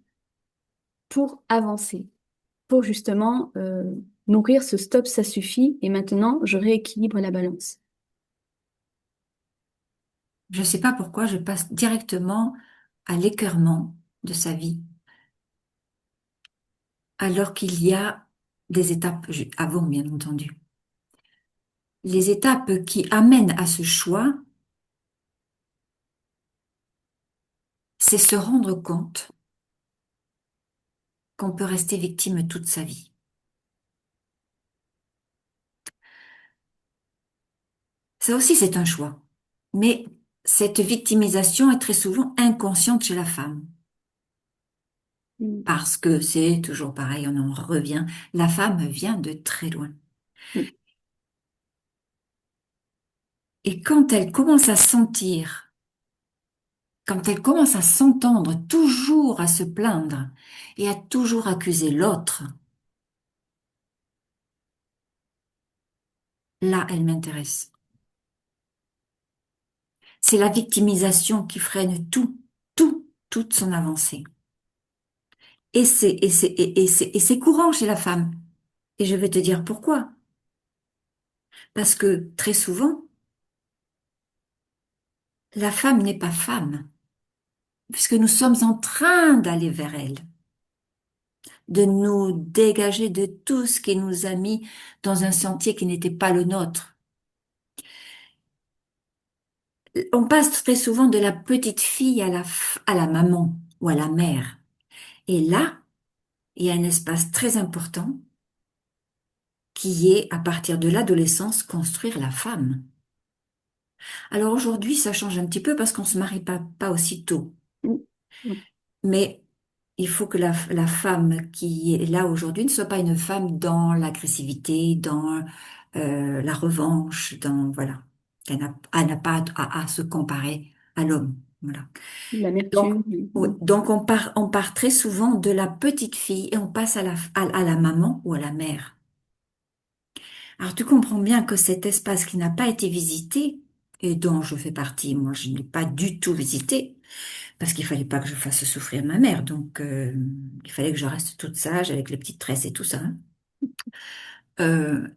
pour avancer, pour justement nourrir ce stop, ça suffit, et maintenant je rééquilibre la balance. Je sais pas pourquoi je passe directement à l'écœurement de sa vie, alors qu'il y a des étapes avant, bien entendu. Les étapes qui amènent à ce choix, c'est se rendre compte qu'on peut rester victime toute sa vie. Ça aussi, c'est un choix. Mais cette victimisation est très souvent inconsciente chez la femme. Mm. Parce que c'est toujours pareil, on en revient. La femme vient de très loin. Mm. Et quand elle commence à sentir, quand elle commence à s'entendre toujours à se plaindre et à toujours accuser l'autre, là, elle m'intéresse. C'est la victimisation qui freine toute son avancée. Et c'est courant chez la femme. Et je vais te dire pourquoi. Parce que très souvent, la femme n'est pas femme, puisque nous sommes en train d'aller vers elle, de nous dégager de tout ce qui nous a mis dans un sentier qui n'était pas le nôtre. On passe très souvent de la petite fille à la maman. ou à la mère. Et là, il y a un espace très important qui est, à partir de l'adolescence, construire la femme. Alors aujourd'hui, ça change un petit peu parce qu'on se marie pas aussi tôt. Mm. Mm. Mais il faut que la femme qui est là aujourd'hui ne soit pas une femme dans l'agressivité, dans la revanche, dans, voilà. Elle n'a pas à se comparer à l'homme. Voilà. Donc, L'amertume. oui, donc on part très souvent de la petite fille et on passe à la maman ou à la mère. Alors tu comprends bien que cet espace qui n'a pas été visité, et dont je fais partie, moi je n'ai pas du tout visité, parce qu'il fallait pas que je fasse souffrir ma mère, donc il fallait que je reste toute sage avec les petites tresses et tout ça, hein.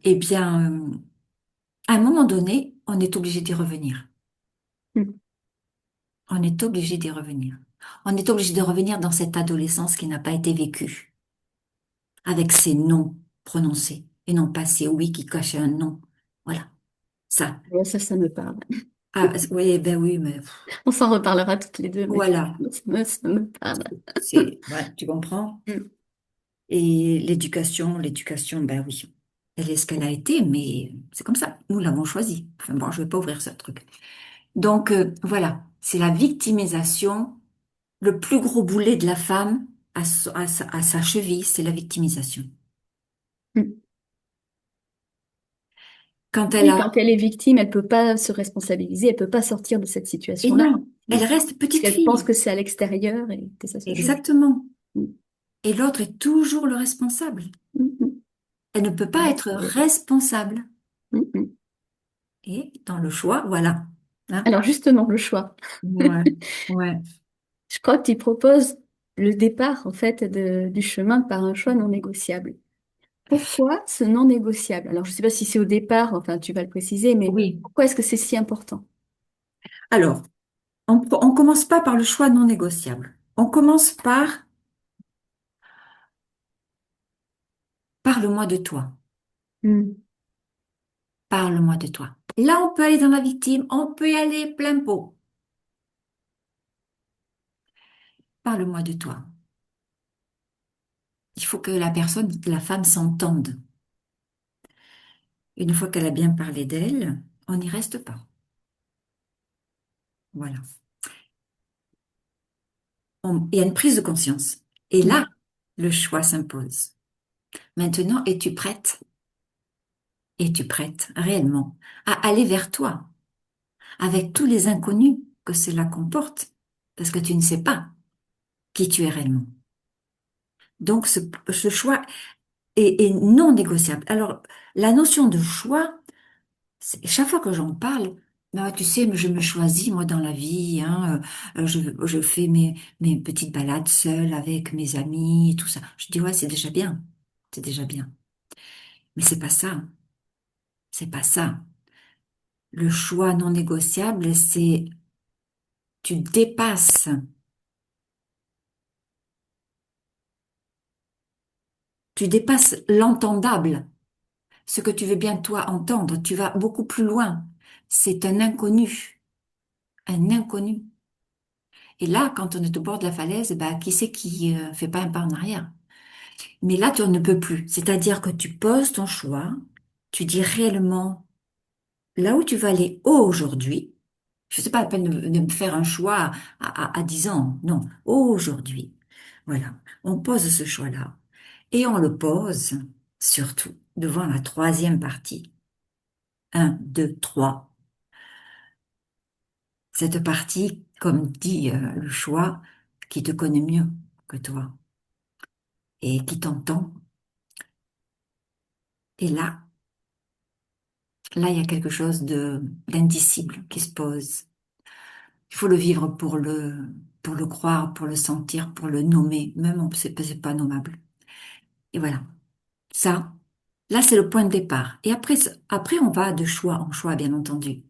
Eh bien, à un moment donné, on est obligé d'y revenir. Mm. On est obligé d'y revenir. On est obligé de revenir dans cette adolescence qui n'a pas été vécue, avec ces noms prononcés, et non pas ces oui qui cachaient un non. Voilà, ça. Ouais, ça me parle. Ah, oui, ben oui, mais On s'en reparlera toutes les deux, mais voilà, ça me parle. ouais, tu comprends? Mm. Et l'éducation, ben oui, elle est ce qu'elle a été, mais c'est comme ça. Nous l'avons choisi. Enfin bon, je vais pas ouvrir ce truc. Donc voilà, c'est la victimisation. Le plus gros boulet de la femme à sa cheville, c'est la victimisation. Mm. Quand elle Oui, a... quand elle est victime, elle peut pas se responsabiliser, elle peut pas sortir de cette Et situation-là. non, elle reste Parce petite qu'elle pense fille. que c'est à l'extérieur et que ça se joue. Exactement. Mm. Et l'autre est toujours le responsable. Mm. Mm. Elle ne peut pas Ouais, être responsable. Mm. Mm. Et dans le choix, voilà. Hein? Alors justement, le choix. Ouais, ouais. Je crois que tu proposes le départ, en fait, du chemin par un choix non négociable. Pourquoi ce non négociable? Alors, je ne sais pas si c'est au départ, enfin, tu vas le préciser, mais Oui. pourquoi est-ce que c'est si important? Alors, on commence pas par le choix non négociable. On commence par parle-moi de toi. Hmm. Parle-moi de toi. Là, on peut aller dans la victime, on peut y aller plein pot. Parle-moi de toi. Il faut que la personne, la femme s'entende. Une fois qu'elle a bien parlé d'elle, on n'y reste pas. Voilà. Il y a une prise de conscience. Et Hmm. là, le choix s'impose. Maintenant, es-tu prête? Es-tu prête réellement à aller vers toi avec tous les inconnus que cela comporte? Parce que tu ne sais pas qui tu es réellement. Donc, ce choix est non négociable. Alors, la notion de choix, chaque fois que j'en parle, bah, tu sais, je me choisis, moi, dans la vie, hein, je fais mes petites balades seules avec mes amis et tout ça. Je dis, ouais, c'est déjà bien. C'est déjà bien. Mais c'est pas ça. C'est pas ça. Le choix non négociable, c'est tu dépasses, tu dépasses l'entendable. Ce que tu veux bien toi entendre, tu vas beaucoup plus loin. C'est un inconnu, un inconnu. Et là, quand on est au bord de la falaise, bah, qui c'est qui fait pas un pas en arrière? Mais là, tu ne peux plus. C'est-à-dire que tu poses ton choix, tu dis réellement là où tu vas aller aujourd'hui. Je sais pas la peine de me faire un choix à 10 ans. Non, aujourd'hui. Voilà. On pose ce choix-là. Et on le pose surtout devant la troisième partie. Un, deux, trois. Cette partie, comme dit le choix, qui te connaît mieux que toi et qui t'entend. Et là, il y a quelque chose de d'indicible qui se pose. Il faut le vivre pour le croire, pour le sentir, pour le nommer. Même c'est pas nommable. Et voilà. Ça, là, c'est le point de départ. Et après, on va de choix en choix, bien entendu.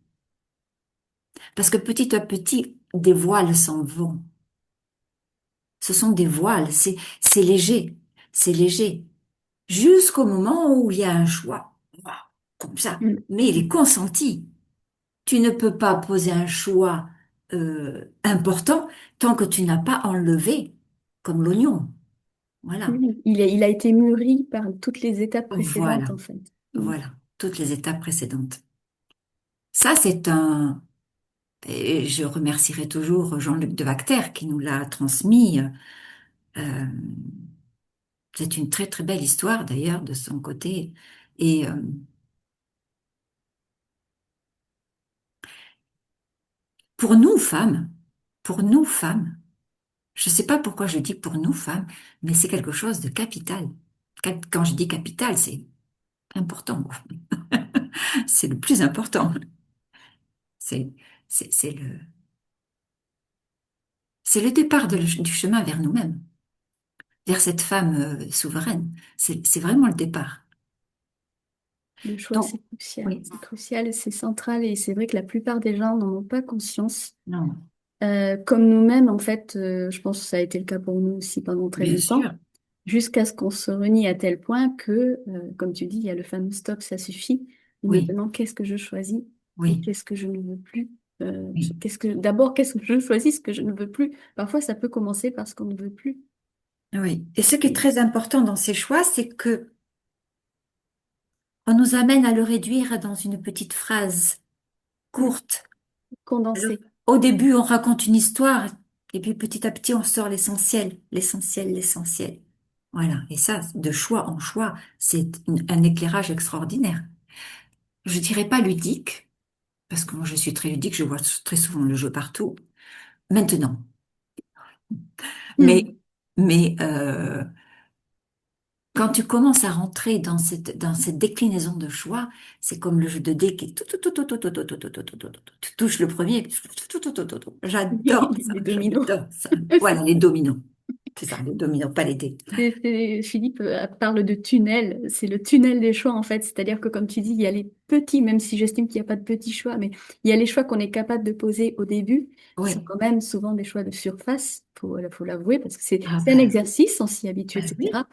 Parce que petit à petit, des voiles s'en vont. Ce sont des voiles, c'est léger, c'est léger. Jusqu'au moment où il y a un choix. Waouh, comme ça. Hmm. Mais il est consenti. Tu ne peux pas poser un choix important tant que tu n'as pas enlevé, comme l'oignon. Voilà, Oui, il a été mûri par toutes les étapes précédentes, voilà, en fait. Mm. voilà, toutes les étapes précédentes. Ça, et je remercierai toujours Jean-Luc de Vacter qui nous l'a transmis. Euh, c'est une très très belle histoire d'ailleurs de son côté. Et pour nous femmes, pour nous femmes, je ne sais pas pourquoi je dis pour nous femmes, mais c'est quelque chose de capital. Quand je dis capital, c'est important. C'est le plus important. C'est c'est c'est le départ du chemin vers nous-mêmes, vers cette femme souveraine. C'est vraiment le départ. Le choix, Donc, oui, c'est crucial, c'est central, et c'est vrai que la plupart des gens n'en ont pas conscience. non, Comme nous-mêmes, en fait, je pense que ça a été le cas pour nous aussi pendant très bien longtemps, sûr. jusqu'à ce qu'on se renie à tel point que, comme tu dis, il y a le fameux stop, ça suffit. Oui, Maintenant, qu'est-ce que je choisis et oui, qu'est-ce que je ne veux plus? oui, D'abord, qu'est-ce que je choisis, ce que je ne veux plus? Parfois, ça peut commencer par ce qu'on ne veut plus. oui. Et ce qui est Et très important dans ces choix, c'est que on nous amène à le réduire dans une petite phrase mm, courte. Alors, condenser. au début, on raconte une histoire, et puis petit à petit, on sort l'essentiel, l'essentiel, l'essentiel. Voilà. Et ça, de choix en choix, c'est un éclairage extraordinaire. Je dirais pas ludique, parce que moi, je suis très ludique, je vois très souvent le jeu partout. Maintenant. Mm. Mais, mais quand tu commences à rentrer dans cette déclinaison de choix, c'est comme le jeu de dés qui tout, tout, tout, tout, tout, tout, tout, tout, tout, tout, tout, tout, tout. Tu touches le premier, tout, tout, tout, tout, tout, tout. J'adore ça, Les dominos. j'adore ça. Voilà, les dominos. C'est ça, les dominos, pas les dés. Philippe parle de tunnel, c'est le tunnel des choix en fait, c'est-à-dire que comme tu dis, il y a les petits, même si j'estime qu'il n'y a pas de petits choix, mais il y a les choix qu'on est capable de poser au début, qui sont Oui. quand même souvent des choix de surface, faut l'avouer, parce que Ah c'est un ben, exercice, on s'y habitue, ben oui. etc.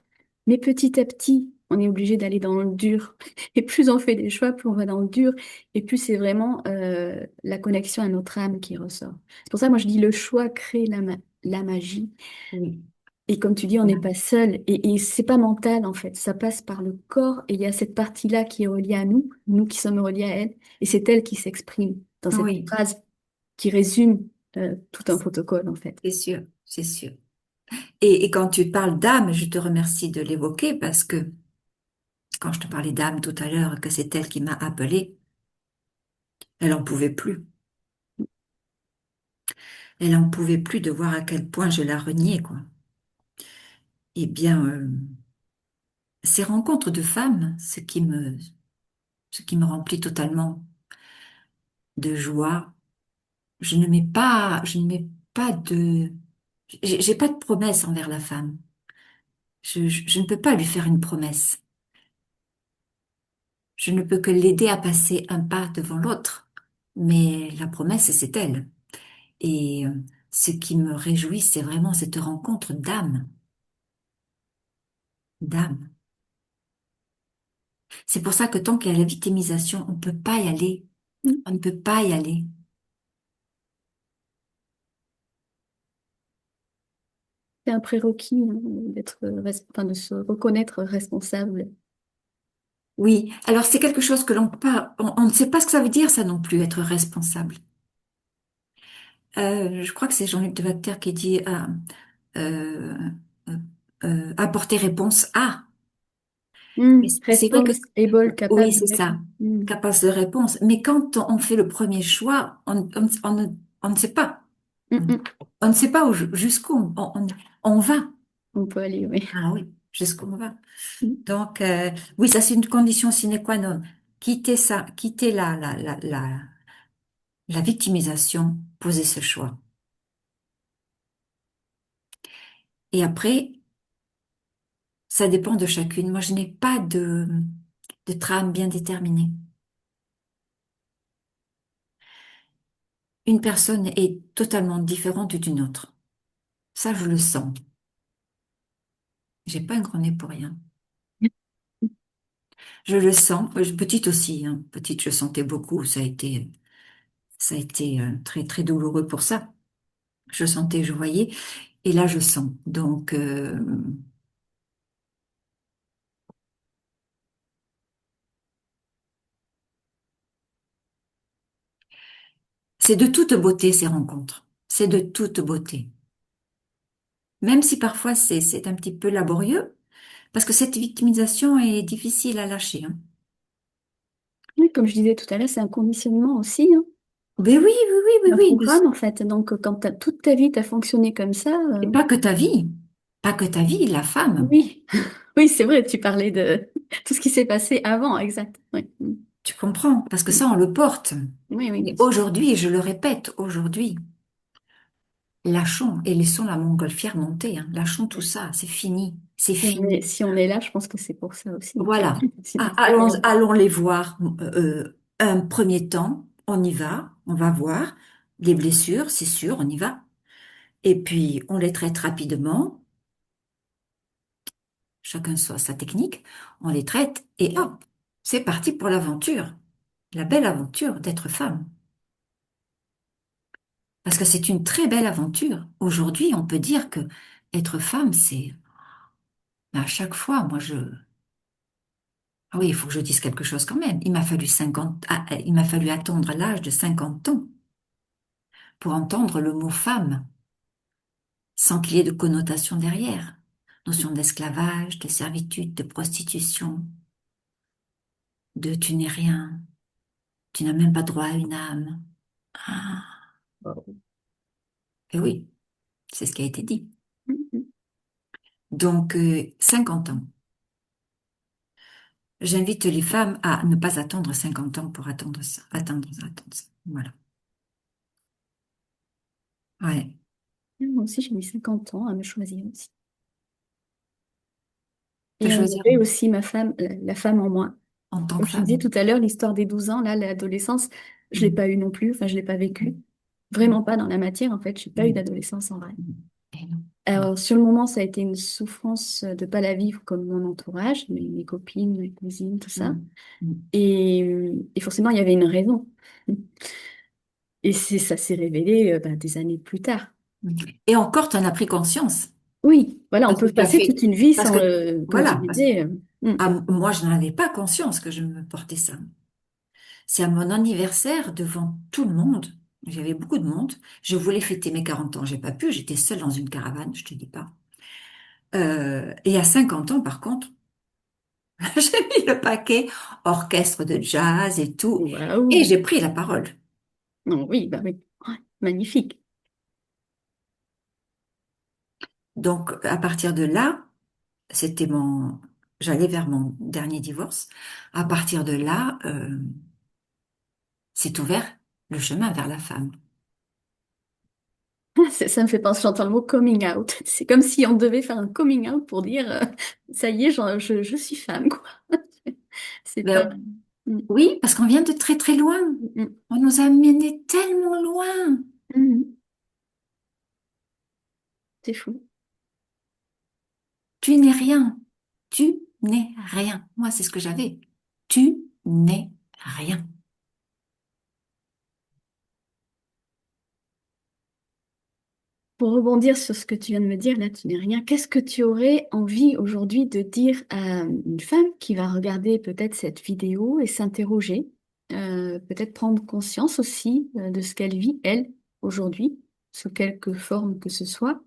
Mais petit à petit, on est obligé d'aller dans le dur. Et plus on fait des choix, plus on va dans le dur, et plus c'est vraiment la connexion à notre âme qui ressort. C'est pour ça, moi, je dis le choix crée la magie. Oui. Et comme tu dis, on n'est pas seul. Et c'est pas mental, en fait. Ça passe par le corps. Et il y a cette partie-là qui est reliée à nous, nous qui sommes reliés à elle. Et c'est elle qui s'exprime dans cette Oui, phrase qui résume tout un protocole, en fait. c'est sûr, c'est sûr. Et quand tu parles d'âme, je te remercie de l'évoquer parce que quand je te parlais d'âme tout à l'heure, que c'est elle qui m'a appelée, elle en pouvait plus. Elle en pouvait plus de voir à quel point je la reniais, quoi. Eh bien, ces rencontres de femmes, ce qui me remplit totalement de joie, je ne mets pas de, j'ai pas de promesse envers la femme. Je ne peux pas lui faire une promesse. Je ne peux que l'aider à passer un pas devant l'autre. Mais la promesse, c'est elle. Et ce qui me réjouit, c'est vraiment cette rencontre d'âme, d'âme. C'est pour ça que tant qu'il y a la victimisation, on ne peut pas y aller. Mm. On ne peut pas y aller. C'est un prérequis hein, enfin, de se reconnaître responsable. Oui, alors c'est quelque chose que l'on pas, on ne sait pas ce que ça veut dire ça non plus, être responsable. Je crois que c'est Jean-Luc Devater qui dit euh, euh, apporter réponse à. Mais Mm. c'est vrai que Responsible, oui, capable de c'est ça, répondre. Mm. capable de réponse. Mais quand on fait le premier choix, on ne sait pas. Mm, mm. On ne sait pas jusqu'où on va. On peut aller, oui. Ah oui, jusqu'où on va. Mm. Donc, oui, ça c'est une condition sine qua non. Quitter la victimisation, poser ce choix. Et après, ça dépend de chacune. Moi, je n'ai pas de trame bien déterminée. Une personne est totalement différente d'une autre. Ça, je le sens. J'ai pas un grand nez pour rien. Je le sens. Petite aussi, hein. Petite, je sentais beaucoup. Ça a été. Ça a été très très douloureux pour ça. Je sentais, je voyais, et là je sens. Donc c'est de toute beauté ces rencontres. C'est de toute beauté. Même si parfois c'est un petit peu laborieux, parce que cette victimisation est difficile à lâcher, hein. Oui, comme je disais tout à l'heure, c'est un conditionnement aussi, hein, Mais oui, oui, oui, oui, un oui. programme en fait. Donc, quand toute ta vie t'as fonctionné comme ça, Et pas que ta vie, pas que ta vie, la femme. oui, oui, c'est vrai, tu parlais de tout ce qui s'est passé avant, exact. Oui, Tu comprends? Parce que mm. ça, on le porte. Oui, oui, Mais bien sûr. aujourd'hui, je le répète, aujourd'hui, lâchons et laissons la montgolfière monter, hein. Lâchons tout ça, c'est fini, c'est fini. Si on est là, je pense que c'est pour ça aussi, en fait. Voilà. Sinon, ça serait Allons, rien. allons les voir un premier temps. On y va, on va voir les blessures, c'est sûr, on y va. Et puis, on les traite rapidement, chacun soit sa technique, on les traite et hop, c'est parti pour l'aventure, la belle aventure d'être femme. Parce que c'est une très belle aventure. Aujourd'hui, on peut dire que être femme, c'est à chaque fois, ah oui, il faut que je dise quelque chose quand même. Il m'a fallu 50, il m'a fallu attendre l'âge de 50 ans pour entendre le mot femme, sans qu'il y ait de connotation derrière. Notion d'esclavage, de servitude, de prostitution, de tu n'es rien, tu n'as même pas droit à une âme. Ah, et oui, c'est ce qui a été dit. Mhm. Donc, 50 ans. J'invite les femmes à ne pas attendre 50 ans pour attendre ça, attendre ça. Voilà. Ouais. Moi aussi, j'ai mis 50 ans à me choisir aussi. De Et à choisir honorer aussi ma femme, la femme en moi. en tant Comme que je te disais femme. tout à l'heure, l'histoire des 12 ans, là, l'adolescence, je l'ai Mm, pas eu non plus, enfin, je l'ai pas vécu. mm, Vraiment pas dans la matière, en fait, j'ai pas eu mm, d'adolescence en vrai. mm. Et non. Mm, Alors, sur le moment, ça a été une souffrance de pas la vivre comme mon entourage, mes copines, mes cousines, tout ça. mm, mm, Et forcément, il y avait une raison. Et ça s'est révélé des années plus tard. mm. Et encore, tu en as pris conscience. Oui, voilà, on Parce que peut tu as passer toute fait. une vie Parce sans que, le, comme tu voilà. disais. Moi, je n'avais pas conscience que je me portais ça. C'est à mon anniversaire, devant tout le monde. J'avais beaucoup de monde. Je voulais fêter mes 40 ans. J'ai pas pu. J'étais seule dans une caravane, je te dis pas. Et à 50 ans, par contre, j'ai mis le paquet, orchestre de jazz et tout, et Waouh! j'ai pris la parole. Non, oui, bah oui. Ouais, magnifique. Donc, à partir de là, c'était j'allais vers mon dernier divorce. À partir de là, c'est ouvert le chemin vers la femme. Ça me fait penser, j'entends le mot coming out. C'est comme si on devait faire un coming out pour dire, ça y est, je suis femme, quoi. C'est pas... Ben, Mm, oui, parce qu'on vient de très très loin. mm, On nous a amenés tellement loin. mm. C'est fou. Tu n'es rien. Tu n'es rien. Moi, c'est ce que j'avais. Tu n'es rien. Pour rebondir sur ce que tu viens de me dire, là, tu n'es rien. Qu'est-ce que tu aurais envie aujourd'hui de dire à une femme qui va regarder peut-être cette vidéo et s'interroger, peut-être prendre conscience aussi de ce qu'elle vit, elle, aujourd'hui, sous quelque forme que ce soit.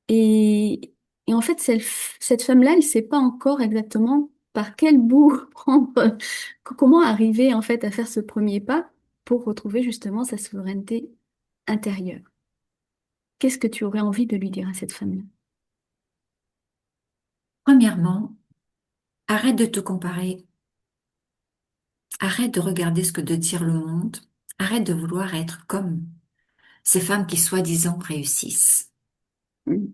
Et, et en fait, cette femme-là, elle ne sait pas encore exactement par quel bout prendre, comment arriver en fait à faire ce premier pas pour retrouver justement sa souveraineté intérieure. Qu'est-ce que tu aurais envie de lui dire à cette femme-là? Premièrement, arrête de te comparer. Arrête de regarder ce que de dire le monde. Arrête de vouloir être comme ces femmes qui soi-disant réussissent. Hmm.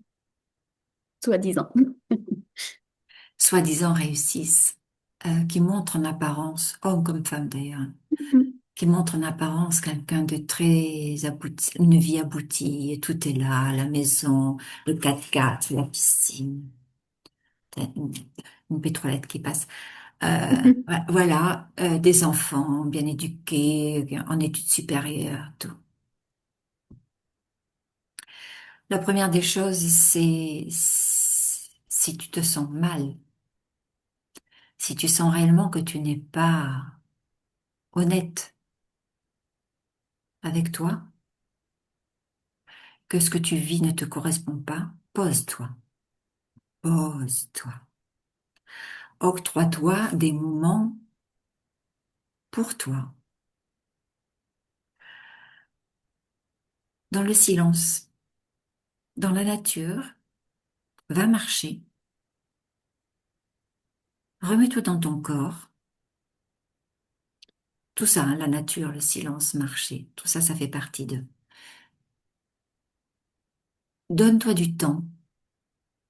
Soi-disant. Soi-disant réussissent. Qui montrent en apparence, homme comme femme d'ailleurs, Mhm. qui montrent en apparence quelqu'un de très abouti, une vie aboutie, et tout est là, la maison, le 4x4, la piscine, une, une pétrolette qui passe. Voilà, des enfants bien éduqués, en études supérieures, tout. La première des choses, c'est si tu te sens mal, si tu sens réellement que tu n'es pas honnête avec toi, que ce que tu vis ne te correspond pas, pose-toi, pose-toi. Octroie-toi des moments pour toi, dans le silence, dans la nature, va marcher, remets-toi dans ton corps. Tout ça, hein, la nature, le silence, marcher, tout ça, ça fait partie d'eux. Donne-toi du temps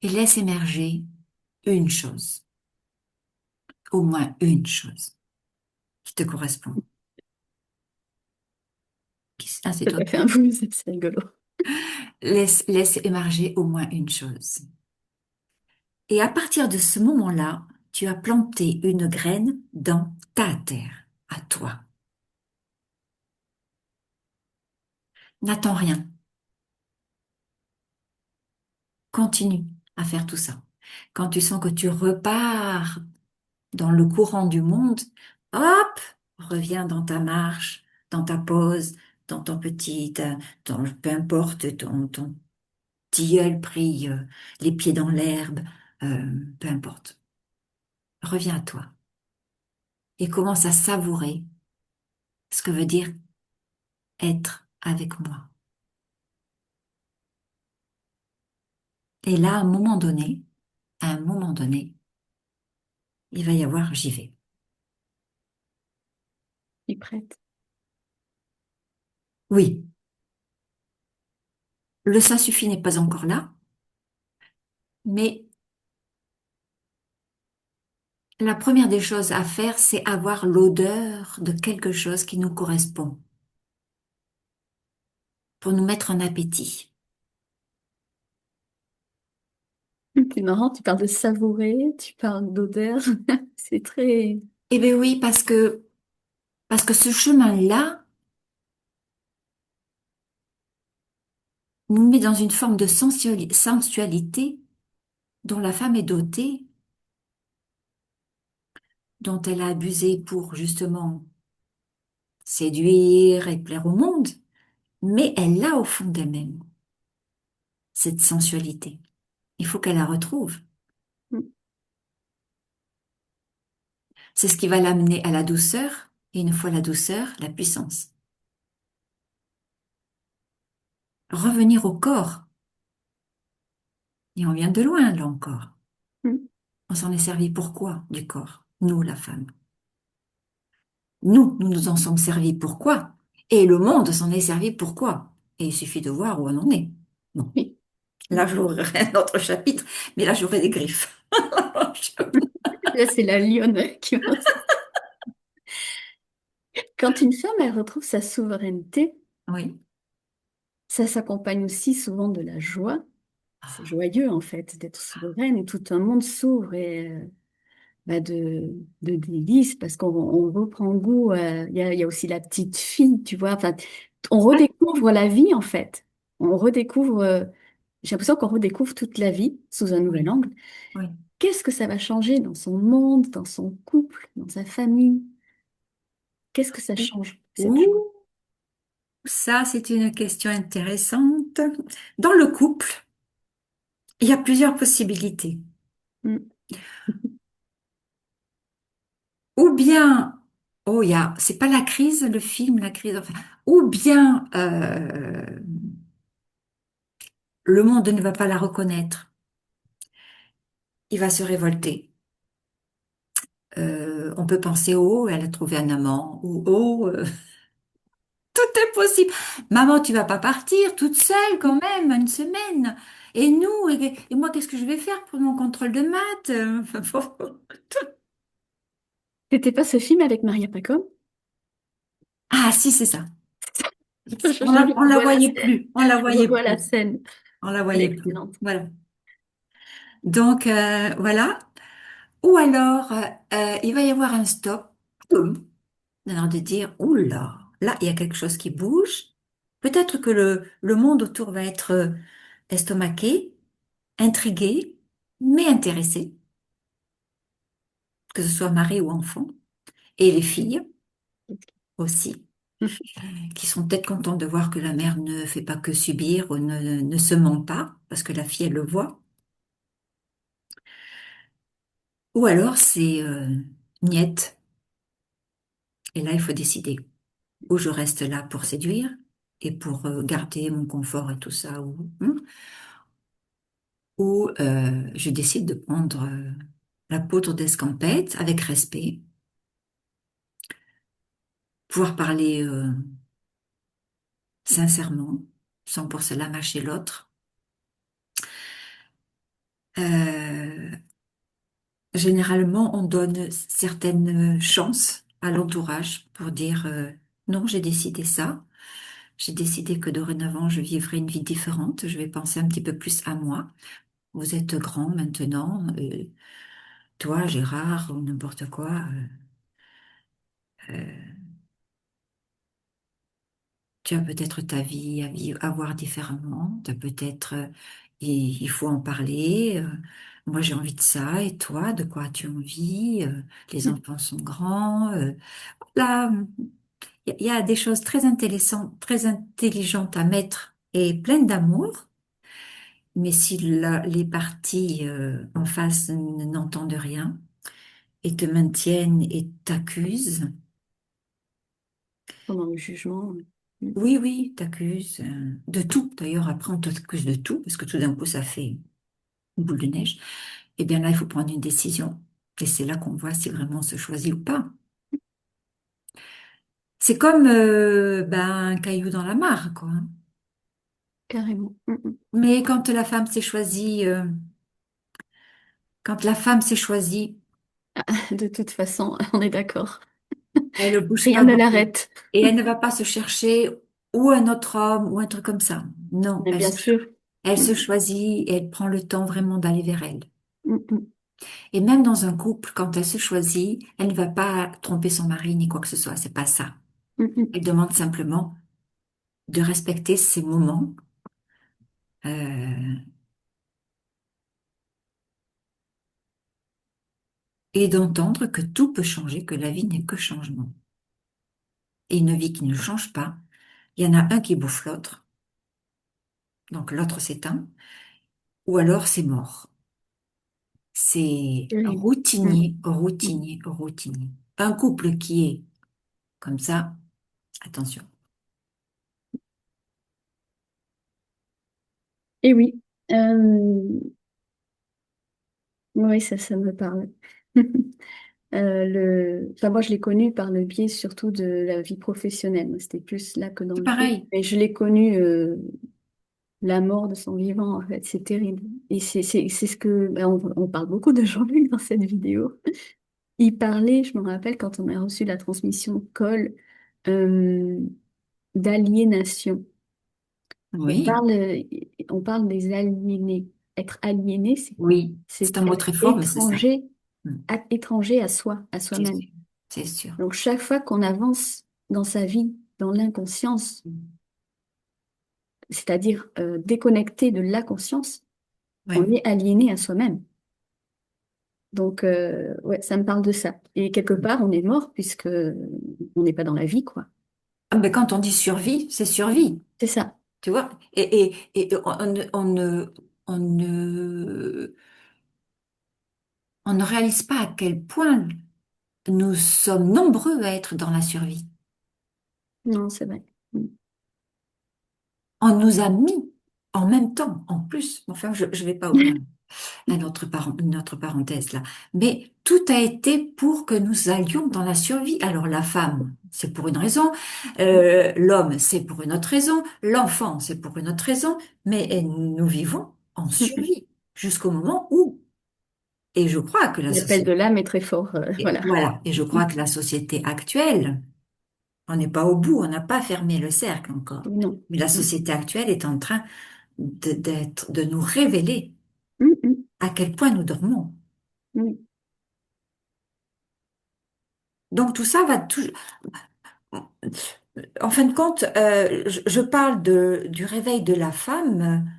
et laisse émerger une chose, au moins une chose qui te correspond. Ah, c'est Ça toi. t'a fait un bout, c'est rigolo. Laisse émerger au moins une chose. Et à partir de ce moment-là, tu as planté une graine dans ta terre, à toi. N'attends rien. Continue à faire tout ça. Quand tu sens que tu repars dans le courant du monde, hop, reviens dans ta marche, dans ta pause, dans ton petit, peu importe, ton tilleul pris, les pieds dans l'herbe, peu importe. Reviens à toi et commence à savourer ce que veut dire être avec moi. Et là, à un moment donné, il va y avoir j'y vais. Je suis prête. Oui, le ça suffit n'est pas encore là, mais la première des choses à faire, c'est avoir l'odeur de quelque chose qui nous correspond pour nous mettre en appétit. C'est marrant, tu parles de savourer, tu parles d'odeur. C'est très... Eh bien oui, parce que ce chemin-là nous met dans une forme de sensualité dont la femme est dotée, dont elle a abusé pour justement séduire et plaire au monde, mais elle l'a au fond d'elle-même, cette sensualité. Il faut qu'elle la retrouve. C'est ce qui va l'amener à la douceur, et une fois la douceur, la puissance. Revenir au corps. Et on vient de loin, là encore. On s'en est servi pourquoi du corps? Nous, la femme. Nous nous en sommes servis pourquoi? Et le monde s'en est servi pourquoi? Et il suffit de voir où on en est. Bon, Oui. là j'aurai un autre chapitre, mais là j'aurai des griffes. Là, c'est la lionne qui va... Quand une femme, elle retrouve sa souveraineté, Oui. ça s'accompagne aussi souvent de la joie. C'est joyeux, en fait, d'être souveraine et tout un monde s'ouvre et bah, de délices parce qu'on reprend goût. Il y a aussi la petite fille, tu vois. Enfin, on Ouais. redécouvre la vie, en fait. On redécouvre, j'ai l'impression qu'on redécouvre toute la vie sous un nouvel Oui. angle. Oui. Qu'est-ce que ça va changer dans son monde, dans son couple, dans sa famille? Qu'est-ce que ça change, cette joie? Ouh, ça c'est une question intéressante. Dans le couple, il y a plusieurs possibilités. Mm. Ou bien, oh, c'est pas la crise, le film, la crise, enfin, ou bien le monde ne va pas la reconnaître, il va se révolter. On peut penser, oh, elle a trouvé un amant, ou oh, tout est possible. Maman, tu vas pas partir toute seule quand même, une semaine. Et nous, et moi, qu'est-ce que je vais faire pour mon contrôle de maths? Enfin, C'était pas ce film avec Maria Pacom? ah, si, c'est ça. Je On la revois la voyait scène. plus, on la Je voyait revois la plus, scène. on la Elle est voyait plus. excellente. Voilà. Donc, voilà. Ou alors, il va y avoir un stop, boum, alors de dire, oula, là, il y a quelque chose qui bouge. Peut-être que le monde autour va être estomaqué, intrigué, mais intéressé, que ce soit mari ou enfant, et les filles aussi, qui sont peut-être contentes de voir que la mère ne fait pas que subir ou ne se ment pas, parce que la fille, elle le voit. Ou alors, c'est niette, et là, il faut décider. Ou je reste là pour séduire et pour garder mon confort et tout ça, ou je décide de prendre la poudre d'escampette avec respect, pouvoir parler sincèrement, sans pour cela mâcher l'autre. Euh, Généralement, on donne certaines chances à l'entourage pour dire non, j'ai décidé ça. J'ai décidé que dorénavant, je vivrai une vie différente. Je vais penser un petit peu plus à moi. Vous êtes grand maintenant. Toi, Gérard, ou n'importe quoi. Euh, Tu as peut-être ta vie à voir différemment. Tu as peut-être, il faut en parler. Moi, j'ai envie de ça. Et toi, de quoi as-tu envie? Les enfants sont grands. Là, il y a des choses très intéressantes, très intelligentes à mettre et pleines d'amour. Mais si les parties en face n'entendent rien et te maintiennent et t'accusent, Pendant le jugement. oui, oui, t'accuses de tout. D'ailleurs, après, on t'accuse de tout parce que tout d'un coup, ça fait une boule de neige. Et bien là, il faut prendre une décision. Et c'est là qu'on voit si vraiment on se choisit ou pas. C'est comme ben, un caillou dans la mare, quoi. Carrément. Mais quand la femme s'est choisie, quand la femme s'est choisie, De toute façon, on est d'accord. elle ne bouge Rien pas ne beaucoup. l'arrête. Et elle ne va pas se chercher ou un autre homme ou un truc comme ça. Non, Mais bien sûr. elle Mm, se choisit et elle prend le temps vraiment d'aller vers elle. mm, mm, Et même dans un couple, quand elle se choisit, elle ne va pas tromper son mari ni quoi que ce soit. C'est pas ça. mm, mm. Elle demande simplement de respecter ses moments et d'entendre que tout peut changer, que la vie n'est que changement. Et une vie qui ne change pas, il y en a un qui bouffe l'autre, donc l'autre s'éteint, ou alors c'est mort. C'est Terrible. Mm, routinier, mm. routinier, routinier. Un couple qui est comme ça, attention. Et oui, oui, ça me parle. Enfin, moi, je l'ai connu par le biais surtout de la vie professionnelle. C'était plus là que dans C'est le couple. pareil. Et je l'ai connu, la mort de son vivant, en fait. C'est terrible. Et c'est ce que... ben, on parle beaucoup de Jean-Luc dans cette vidéo. Il parlait, je me rappelle, quand on a reçu la transmission Call, euh, d'aliénation. Oui, On parle des aliénés. Être aliéné, c'est quoi? oui. C'est C'est un mot être très fort, mais c'est ça. Hmm. étranger à soi, à C'est soi-même. sûr, c'est sûr. Donc, chaque fois qu'on avance dans sa vie, dans l'inconscience, c'est-à-dire déconnecté de la conscience, on Ouais. est aliéné à soi-même. Donc, ouais, ça me parle de ça. Et quelque part, on est mort puisque on n'est pas dans la vie, quoi. Ah, ben, quand on dit survie, c'est survie, C'est ça. tu vois. Et on ne réalise pas à quel point nous sommes nombreux à être dans la survie. Non, c'est vrai. Mm. On nous a mis en même temps, en plus. Enfin, je ne vais pas ouvrir une autre parenthèse là. Mais tout a été pour que nous allions dans la survie. Alors la femme, c'est pour une raison, l'homme, c'est pour une autre raison, l'enfant, c'est pour une autre raison, mais nous vivons en Mm. survie jusqu'au moment où, et je crois que la L'appel de société, l'âme est très fort. Voilà. voilà, et je crois que la société actuelle, on n'est pas au bout, on n'a pas fermé le cercle encore, Non. mais la Mm. société actuelle est en train de nous révéler Mm, mm, à quel point nous dormons. mm. Donc tout ça va tout. En fin de compte, je parle du réveil de la femme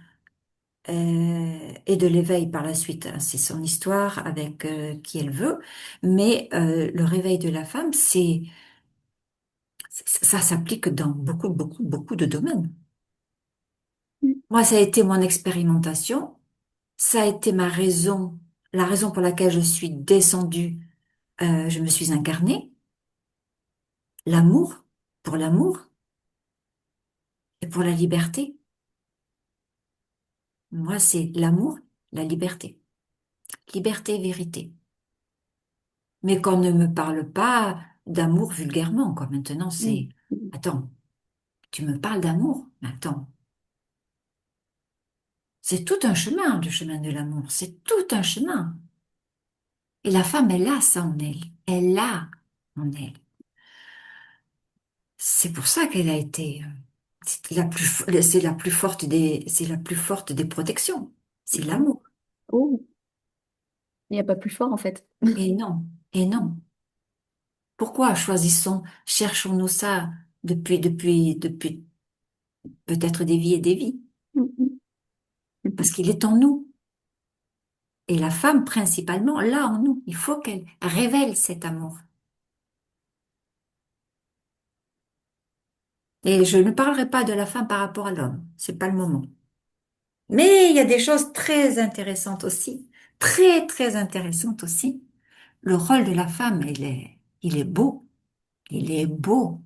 et de l'éveil par la suite, hein. C'est son histoire avec qui elle veut, mais le réveil de la femme, ça s'applique dans beaucoup, beaucoup, beaucoup de domaines. Mm, Moi, ça a été mon expérimentation, ça a été ma raison, la raison pour laquelle je suis descendue, je me suis incarnée, l'amour, pour l'amour et pour la liberté. Moi, c'est l'amour, la liberté. Liberté et vérité. Mais qu'on ne me parle pas d'amour vulgairement, quoi. Maintenant, mm, c'est, mm, attends, tu me parles d'amour? Mais attends, c'est tout un chemin, le chemin de l'amour. C'est tout un chemin. Et la femme, elle a ça en elle. Elle a en elle. C'est pour ça qu'elle a été, c'est la plus forte c'est la plus forte des protections. C'est mm. l'amour. Oh, il n'y a pas plus fort en fait. Et non, et non. Pourquoi cherchons-nous ça depuis peut-être des vies et des vies? Mm, mm, Parce mm. qu'il est en nous. Et la femme, principalement, là en nous. Il faut qu'elle révèle cet amour. Et je ne parlerai pas de la femme par rapport à l'homme. C'est pas le moment. Mais il y a des choses très intéressantes aussi. Très, très intéressantes aussi. Le rôle de la femme, il est beau. Il est beau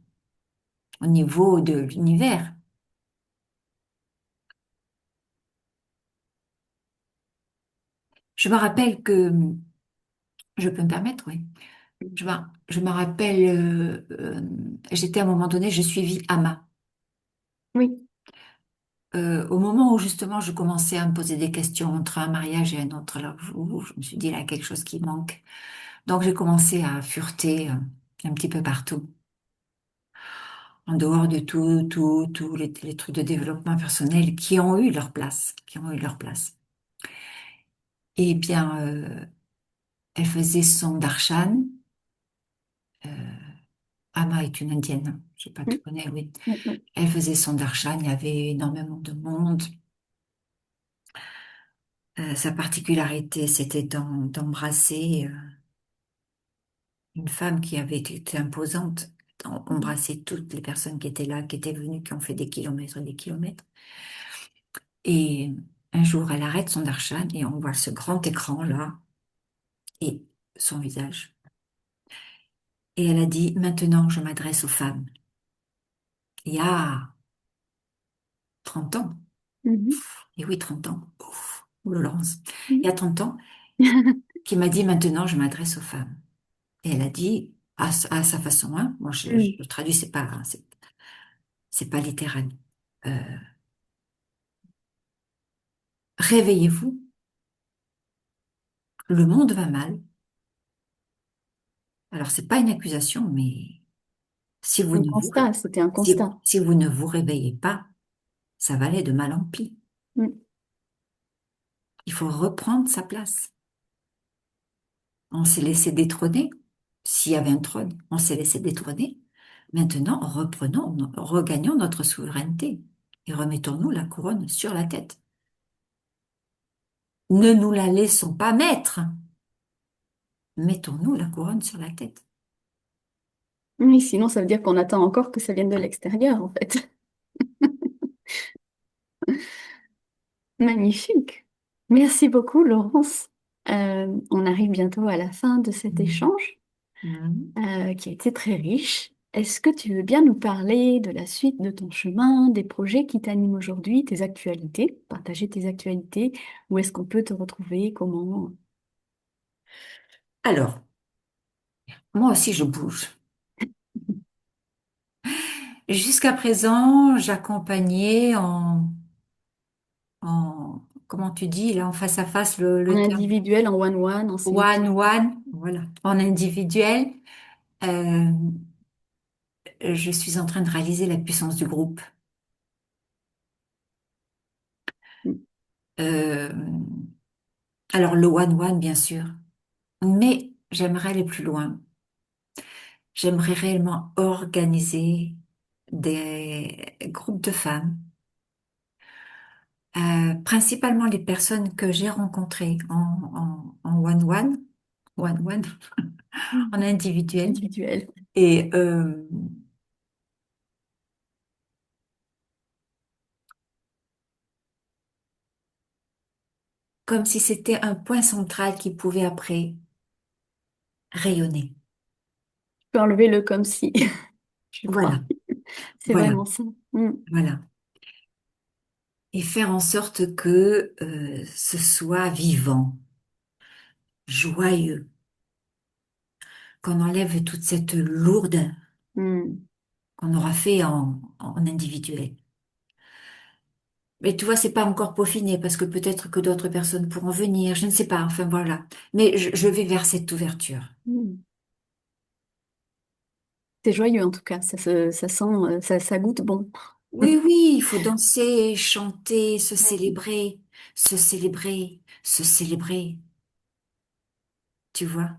au niveau de l'univers. Je me rappelle que, je peux me permettre, oui. Je me rappelle, j'étais à un moment donné, je suivis Ama. Oui. Au moment où justement je commençais à me poser des questions entre un mariage et un autre, là, où je me suis dit, là, il y a quelque chose qui manque. Donc j'ai commencé à fureter un petit peu partout, en dehors de tous les trucs de développement personnel qui ont eu leur place, qui ont eu leur place. Eh bien, elle faisait son darshan. Ama est une indienne, hein. Je sais pas, Mm, tu connais, oui. mm, mm, Elle faisait son darshan, il y avait énormément de monde. Sa particularité, c'était d'embrasser une femme qui avait été imposante, mm, embrasser toutes les personnes qui étaient là, qui étaient venues, qui ont fait des kilomètres et des kilomètres. Et un jour, elle arrête son darshan et on voit ce grand écran là et son visage. Et elle a dit, maintenant, je m'adresse aux femmes. Il y a 30 ans. mhm, Et oui, 30 ans. Ouf, le Laurence. Il y a mm. 30 ans, qui m'a dit, maintenant, je m'adresse aux femmes. Et elle a dit, à sa façon, hein, moi, Mm. je traduis, c'est pas littéral. Euh, réveillez-vous, le monde va mal. Alors, c'est pas une accusation, mais si vous Un ne vous, constat, c'était un constat. si vous ne vous réveillez pas, ça va aller de mal en pis. Mm. Il faut reprendre sa place. On s'est laissé détrôner. S'il y avait un trône, on s'est laissé détrôner. Maintenant, regagnons notre souveraineté et remettons-nous la couronne sur la tête. Ne nous la laissons pas mettre. Mettons-nous la couronne sur la tête. Oui, sinon ça veut dire qu'on attend encore que ça vienne de l'extérieur en fait. Magnifique. Merci beaucoup, Laurence. On arrive bientôt à la fin de cet Mhm. échange Mhm. qui a été très riche. Est-ce que tu veux bien nous parler de la suite de ton chemin, des projets qui t'animent aujourd'hui, tes actualités, partager tes actualités, où est-ce qu'on peut te retrouver, comment? Alors, moi aussi, je bouge. Jusqu'à présent, j'accompagnais comment tu dis, là, en face à face, En le terme individuel, en one-one, en séance. one-one, voilà, en individuel. Euh, je suis en train de réaliser la puissance du groupe. Euh, alors, le one-one, bien sûr, mais j'aimerais aller plus loin. j'aimerais réellement organiser des groupes de femmes, principalement les personnes que j'ai rencontrées en one-one, one-one, en Mhm. individuel, Individuel. et comme si c'était un point central qui pouvait après rayonner. Tu peux enlever le comme si, je crois. Voilà, C'est voilà, vraiment ça. Mm. voilà. Et faire en sorte que ce soit vivant, joyeux, qu'on enlève toute cette lourde Mm. qu'on aura fait en individuel. Mais tu vois, c'est pas encore peaufiné parce que peut-être que d'autres personnes pourront venir, je ne sais pas, enfin voilà. Mais je vais vers cette ouverture. Mm. C'est joyeux en tout cas. Ça sent, ça goûte bon. Oui, oui, il faut danser, chanter, se célébrer, se célébrer, se célébrer, tu vois.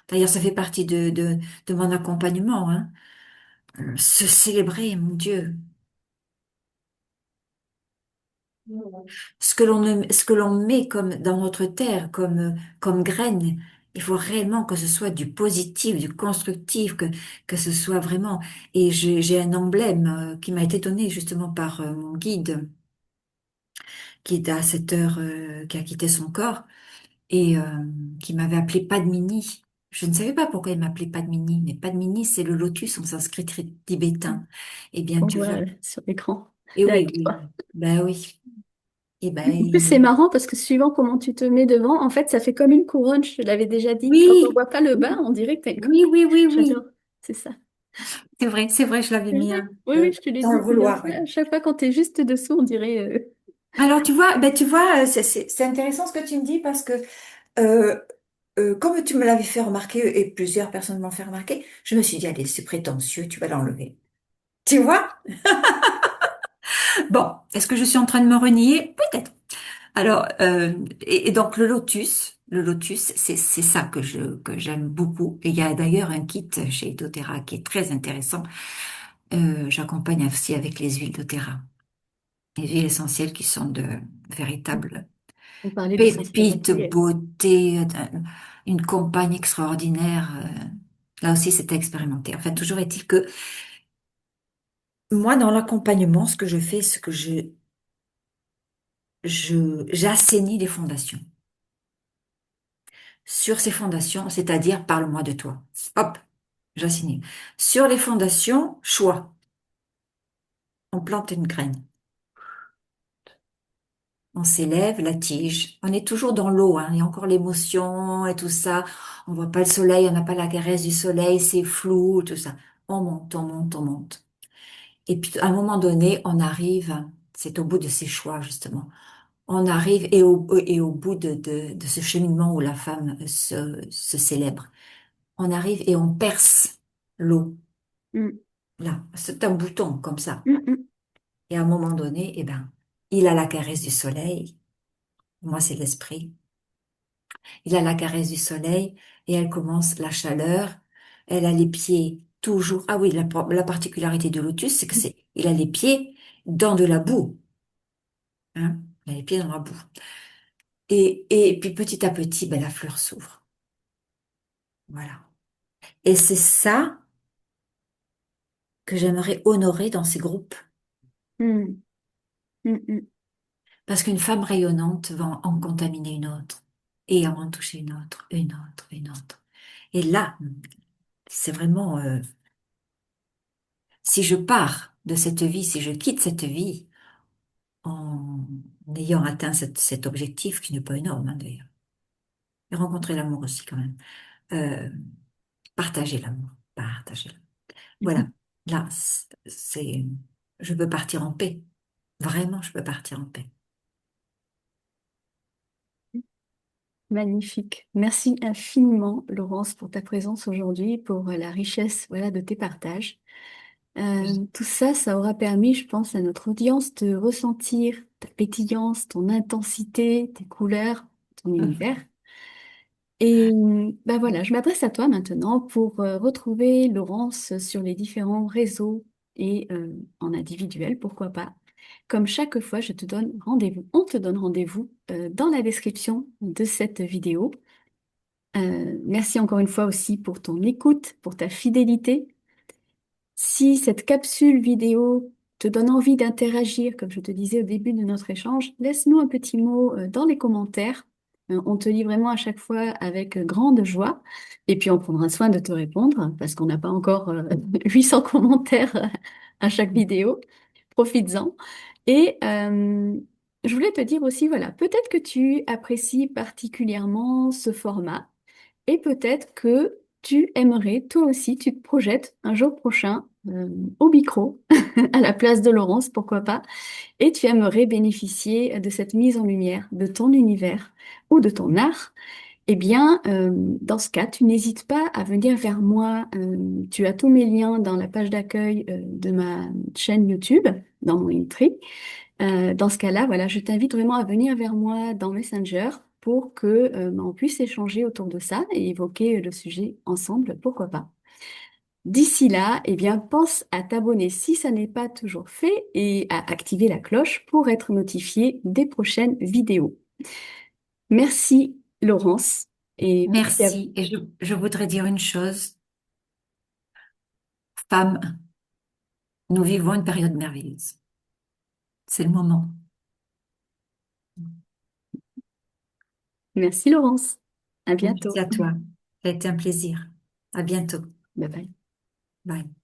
D'ailleurs, ça fait partie de mon accompagnement, hein. Se célébrer, mon Dieu. Ce que l'on met comme dans notre terre, comme graine, il faut réellement que ce soit du positif, du constructif, que ce soit vraiment. Et j'ai un emblème qui m'a été donné justement par mon guide, qui est à cette heure, qui a quitté son corps, et qui m'avait appelé Padmini. Je ne savais pas pourquoi il m'appelait Padmini, mais Padmini, c'est le lotus en sanskrit tibétain. Eh bien, Qu'on tu voit vois. sur l'écran Et oui, derrière oui. toi. Ben oui. Et ben, En plus, c'est marrant parce que suivant comment tu te mets devant, en fait, ça fait comme une couronne. Je te l'avais déjà dit. Quand on oui, voit pas le bas, on dirait que t'as une couronne. oui, oui, oui, J'adore. oui. C'est ça. C'est vrai, je l'avais Oui, mis oui, hein, oui, oui, je te l'ai sans dit le plusieurs vouloir. fois. Ouais. À chaque fois, quand tu es juste dessous, on dirait. Alors, tu vois, c'est intéressant ce que tu me dis parce que euh, comme tu me l'avais fait remarquer et plusieurs personnes m'ont fait remarquer, je me suis dit, allez, c'est prétentieux, tu vas l'enlever. Tu vois? Bon, est-ce que je suis en train de me renier? Peut-être. Alors, et donc le lotus, c'est ça que j'aime beaucoup. Et il y a d'ailleurs un kit chez doTERRA qui est très intéressant. J'accompagne aussi avec les huiles doTERRA, les huiles essentielles qui sont de véritables On parlait du système pépites, anti. beauté, une compagne extraordinaire. Là aussi, c'était expérimenté. Enfin, toujours est-il que moi, dans l'accompagnement, ce que je fais, c'est que j'assainis les fondations. Sur ces fondations, c'est-à-dire parle-moi de toi. Hop, j'assigne. Sur les fondations, choix. On plante une graine. On s'élève, la tige. On est toujours dans l'eau, hein. Il y a encore l'émotion et tout ça. On voit pas le soleil, on n'a pas la caresse du soleil, c'est flou, tout ça. On monte, on monte, on monte. Et puis, à un moment donné, on arrive, c'est au bout de ces choix, justement. On arrive et au bout de ce cheminement où la femme se célèbre. On arrive et on perce l'eau. Mm, Là, c'est un bouton comme ça. mm, mm, Et à un moment donné, eh ben, il a la caresse du soleil. Moi, c'est l'esprit. Il a la caresse du soleil et elle commence la chaleur. Elle a les pieds toujours. Ah oui, la particularité de Lotus, c'est que il a les pieds dans de la boue. Hein? Il a les pieds dans la boue. Et puis petit à petit, ben, la fleur s'ouvre. Voilà. Et c'est ça que j'aimerais honorer dans ces groupes. mm, mm, mm. Parce qu'une femme rayonnante va en contaminer une autre. Et en toucher une autre, une autre, une autre. Et là, c'est vraiment, si je pars de cette vie, si je quitte cette vie en ayant atteint cet objectif, qui n'est pas énorme, hein, d'ailleurs, et rencontrer l'amour aussi quand même, euh, partager l'amour, partager l'amour. Voilà, là, je peux partir en paix. Vraiment, je peux partir en paix. Magnifique. Merci infiniment, Laurence, pour ta présence aujourd'hui, pour la richesse, voilà, de tes partages. Tout ça, ça aura permis, je pense, à notre audience de ressentir ta pétillance, ton intensité, tes couleurs, ton univers. Et ben voilà, je m'adresse à toi maintenant pour retrouver Laurence sur les différents réseaux et en individuel, pourquoi pas. Comme chaque fois, je te donne rendez-vous, on te donne rendez-vous dans la description de cette vidéo. Merci encore une fois aussi pour ton écoute, pour ta fidélité. Si cette capsule vidéo te donne envie d'interagir, comme je te disais au début de notre échange, laisse-nous un petit mot dans les commentaires. On te lit vraiment à chaque fois avec grande joie. Et puis on prendra soin de te répondre parce qu'on n'a pas encore 800 commentaires à chaque vidéo. Profites-en. Et je voulais te dire aussi, voilà, peut-être que tu apprécies particulièrement ce format. Et peut-être que tu aimerais, toi aussi, tu te projettes un jour prochain au micro, à la place de Laurence, pourquoi pas, et tu aimerais bénéficier de cette mise en lumière de ton univers ou de ton art. Eh bien, dans ce cas, tu n'hésites pas à venir vers moi. Tu as tous mes liens dans la page d'accueil de ma chaîne YouTube, dans mon Linktree. Dans ce cas-là, voilà, je t'invite vraiment à venir vers moi dans Messenger pour que on puisse échanger autour de ça et évoquer le sujet ensemble, pourquoi pas. D'ici là, eh bien, pense à t'abonner si ça n'est pas toujours fait et à activer la cloche pour être notifié des prochaines vidéos. Merci Laurence et merci à Merci. Et je voudrais dire une chose. Femmes, nous vivons une période merveilleuse. C'est le moment. merci Laurence. À Merci bientôt. à toi. Ça a été un plaisir. À bientôt. Bye bye. Bye.